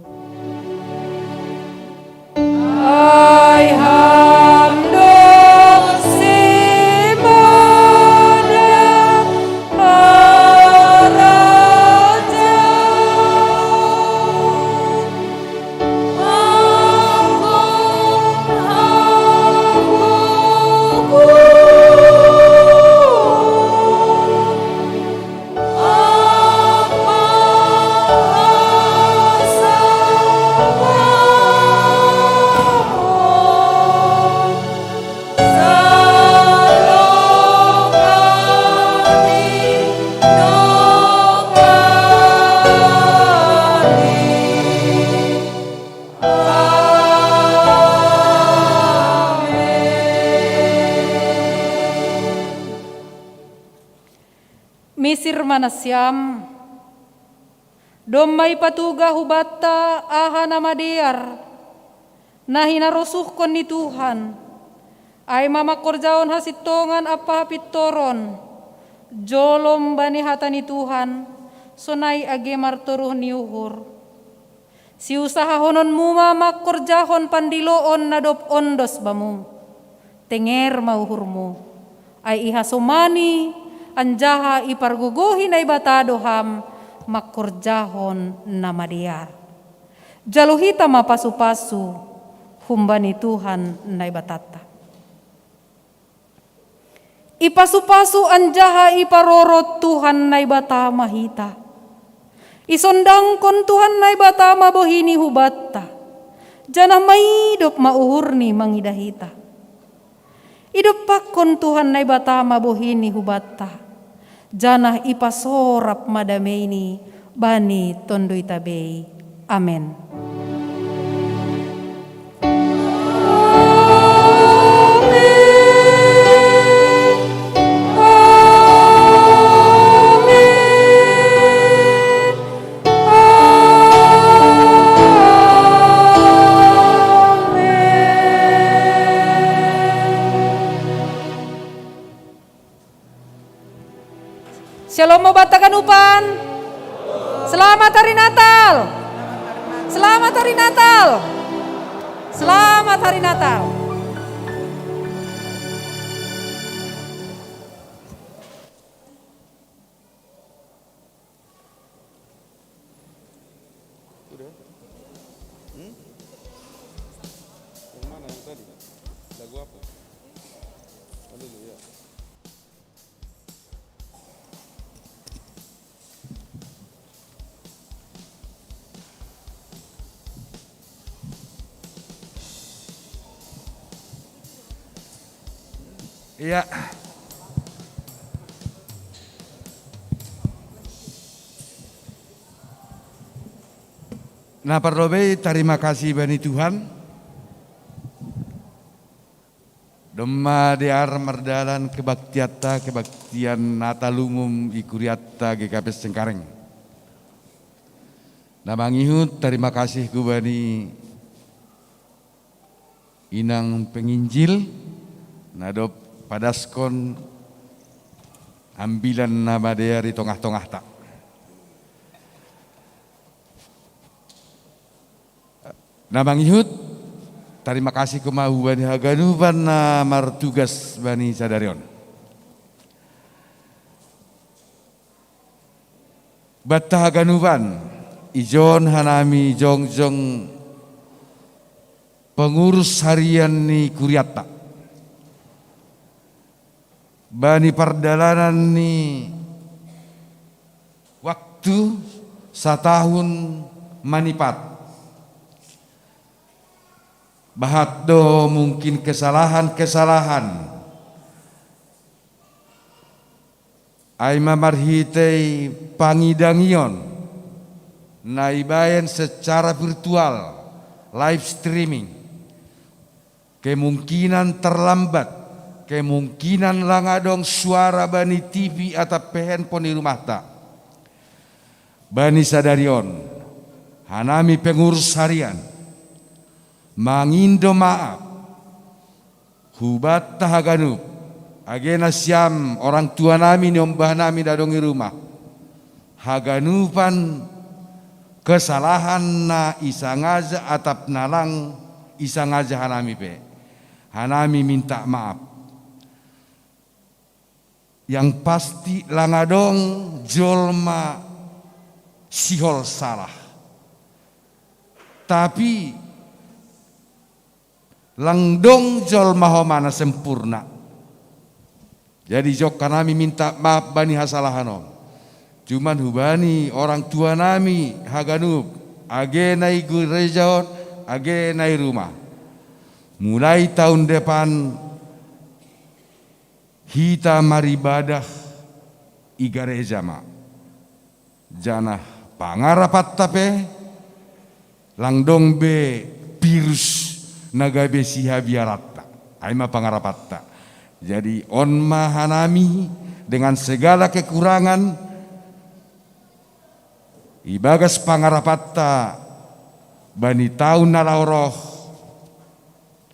I have no simone araja amku misir manasyam. Dommay patuga hubatta aha namadiar. Nahinarusuhkon ni Tuhan. Ay mamakorjaon hasitongan apa hapitoron. Jolom bani hata ni Tuhan. Sonay age marturuh ni uhur. Si usahahonon mu mamakorjahon pandiloon na dop ondos bamu. Tenger mauhurmu. Ay ihasumani anjaha iparguguhin ay batadoham makorjahon na madiar. Jaluhita mapasu-pasu humbani Tuhan na ibatata. Ipasu-pasu anjaha iparorot Tuhan na ibata mahita. Isondang kon Tuhan na ibata mabohini hubatta. Jana maidop mauhurni mangidahita. Idop pakon Tuhan na ibata mabohini hubatta. Jana ipasorap madameni bani tondoy tabei. Amen. Shalom mabatakan upan. Selamat hari Natal. Selamat hari Natal. Selamat hari Natal. Yang mana yang tadi? Lagu apa? Haleluya. Iya. Nah, perlobe terima kasih bani Tuhan. Doma diar merdalan kebaktian natalumum ikuriatta GKP Cengkareng. Nah, mangihut terima kasih ku bani inang penginjil nadop padaskon ambilan nama dia di tengah-tengah tak. Nabang Ihud, terima kasih kemau bani haganuban na martugas bani sadarion. Batta haganuban, ijon hanami jongjong pengurus harian ni kuriatta. Bani perdalanan ni waktu setahun manipat. Bahat do mungkin kesalahan-kesalahan. Aima marhitei pangidangion. Naibayan secara virtual, live streaming. Kemungkinan terlambat. Kemungkinan langadong suara bani TV atau handphone di rumah tak. Bani sadarion, hanami pengurus harian, mangindo maaf, hubat tahaganup, agena siam orang tua nami nyombah nami dadongi rumah. Haganupan kesalahan na isangaja atap nalang isangaja hanami pe. Hanami minta maaf. Yang pasti langadong jolma sihol salah. Tapi langdong jolma homana sempurna. Jadi jok kanami minta maaf bani hasalahanom. Cuman hubani orang tua nami haganub age nai gerejaon age nai rumah. Mulai tahun depan kita maribadah igareja ma. Janah pangarapat tape langdong be virus nagabe siha biaratta. Aima pangarapatta. Jadi on mahanami dengan segala kekurangan, ibagas pangarapatta bani taun nalaoroh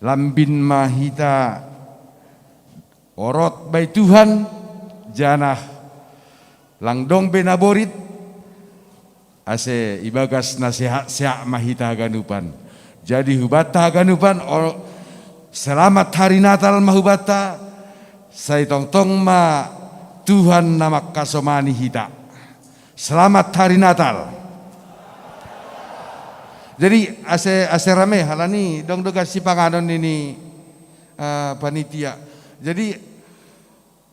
lambin mahita orot bai Tuhan janah langdong benaborit ase ibagas nasihat seak mahita ganupan. Jadi hubata ganupan selamat hari Natal mahubata saya tongtong ma Tuhan nama kasomani hita. Selamat hari Natal. Jadi ase rame halani dong doga si panganon ini panitia. Jadi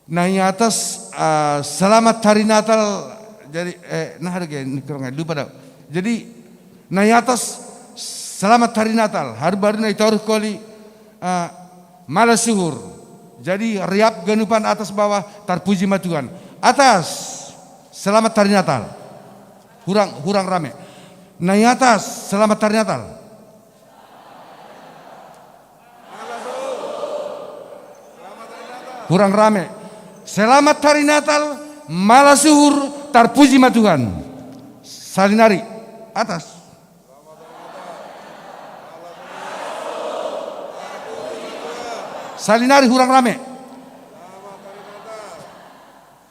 naik atas selamat hari Natal. Jadi nah harga lupa dah. Jadi naik atas selamat hari Natal. Hari baru naik taruh kali malas suhur. Jadi riap ganupan atas bawah terpuji ma Tuhan. Atas selamat hari Natal. Hurang rame. Naik atas selamat hari Natal. Hurang rame. Selamat hari Natal, malas suhur, terpuji ma Tuhan. Salinari atas. Salinari hurang rame.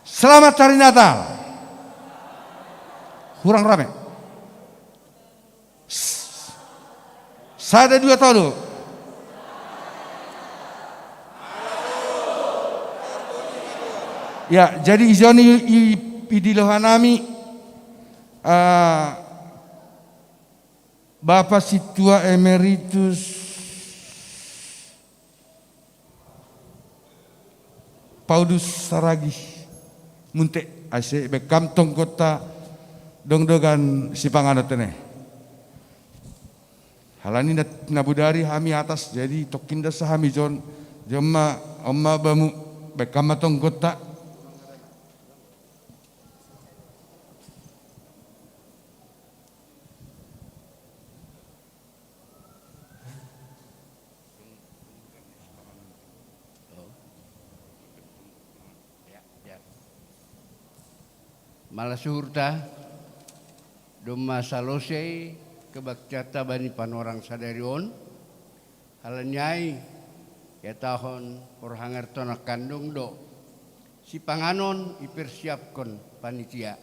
Selamat hari Natal. Hurang rame. Sada dua tahun. Ya, jadi izoni idilohanami Bapak Situa Emeritus Paulus Saragi munte ase bekam tongkota dongdogan si panganotene. Halani nabudari hami atas jadi tokinda sahami jon jomma omma bamu bekam tongkota. Malasuhurta Doma salose kebakcata bani panorang sadarion halanyai ya tahun porhangar tonak kandung do si panganon ipersiapkon panitia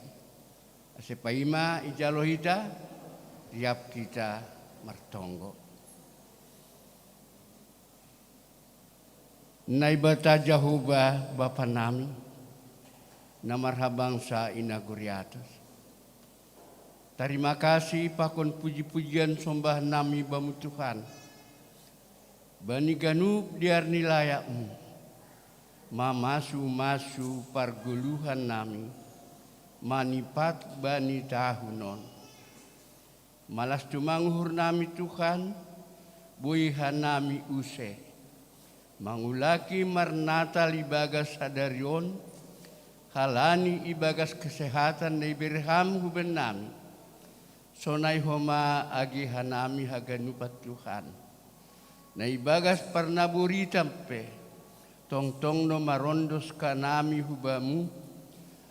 asepaima ijalohita riap kita martonggo naibata jahuba bapa nami namarhabang sa inaguriatus. Terima kasih pakon puji-pujian sombah nami bamu Tuhan. Bani ganub diar nilayakmu. Mamasu parguluhan nami. Manipat bani tahunon. Malas tumanguhur nami Tuhan. Buihan nami use. Mangulaki marnata libagas sadarion. Halani ibagas kesehatan na ibirham huben nami. Sonay homa agi hanami haganupat Tuhan. Na ibagas parnaburi tampe. Tongtong no marondos kanami hubamu.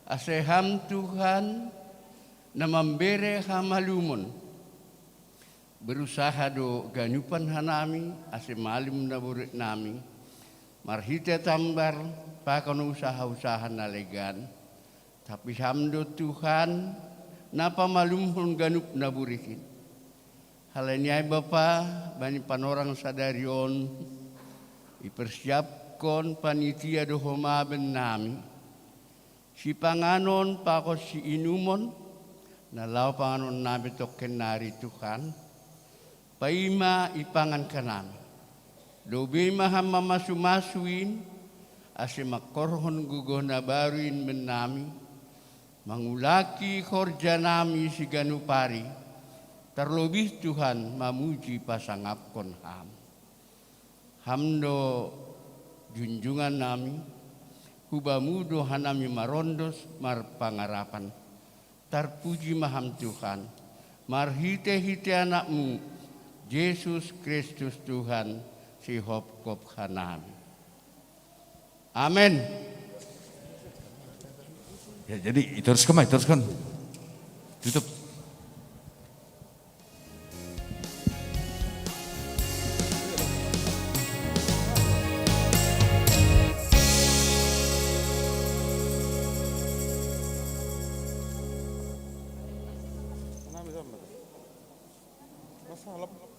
Aseham Tuhan na membere hamalumon. Berusaha do ganupan hanami asemalim naburit nami. Marhite tambar pakon usaha-usaha nalegan. Tapi hamdo Tuhan napa malumhun ganup naburikin. Halanyai Bapa bani panorang sadarion ipersiapkon panitia dohoma ben nami. Si panganon pakos si inumon nalau panganon nabi token nari Tuhan. Paima ipangan kanami. Dobe maham masu-masuin ase makorhon gugoh na baruin menami mangulaki korja nami si ganupari terlebih Tuhan mamuji pasangapkon ham hamdo junjungan nami hubamudo hanami marondos mar pangarapan terpuji maham Tuhan marhite-hite anakmu Yesus Kristus Tuhan si hop kop hanami. Amin. Ya, jadi teruskan. Tutup. Masalah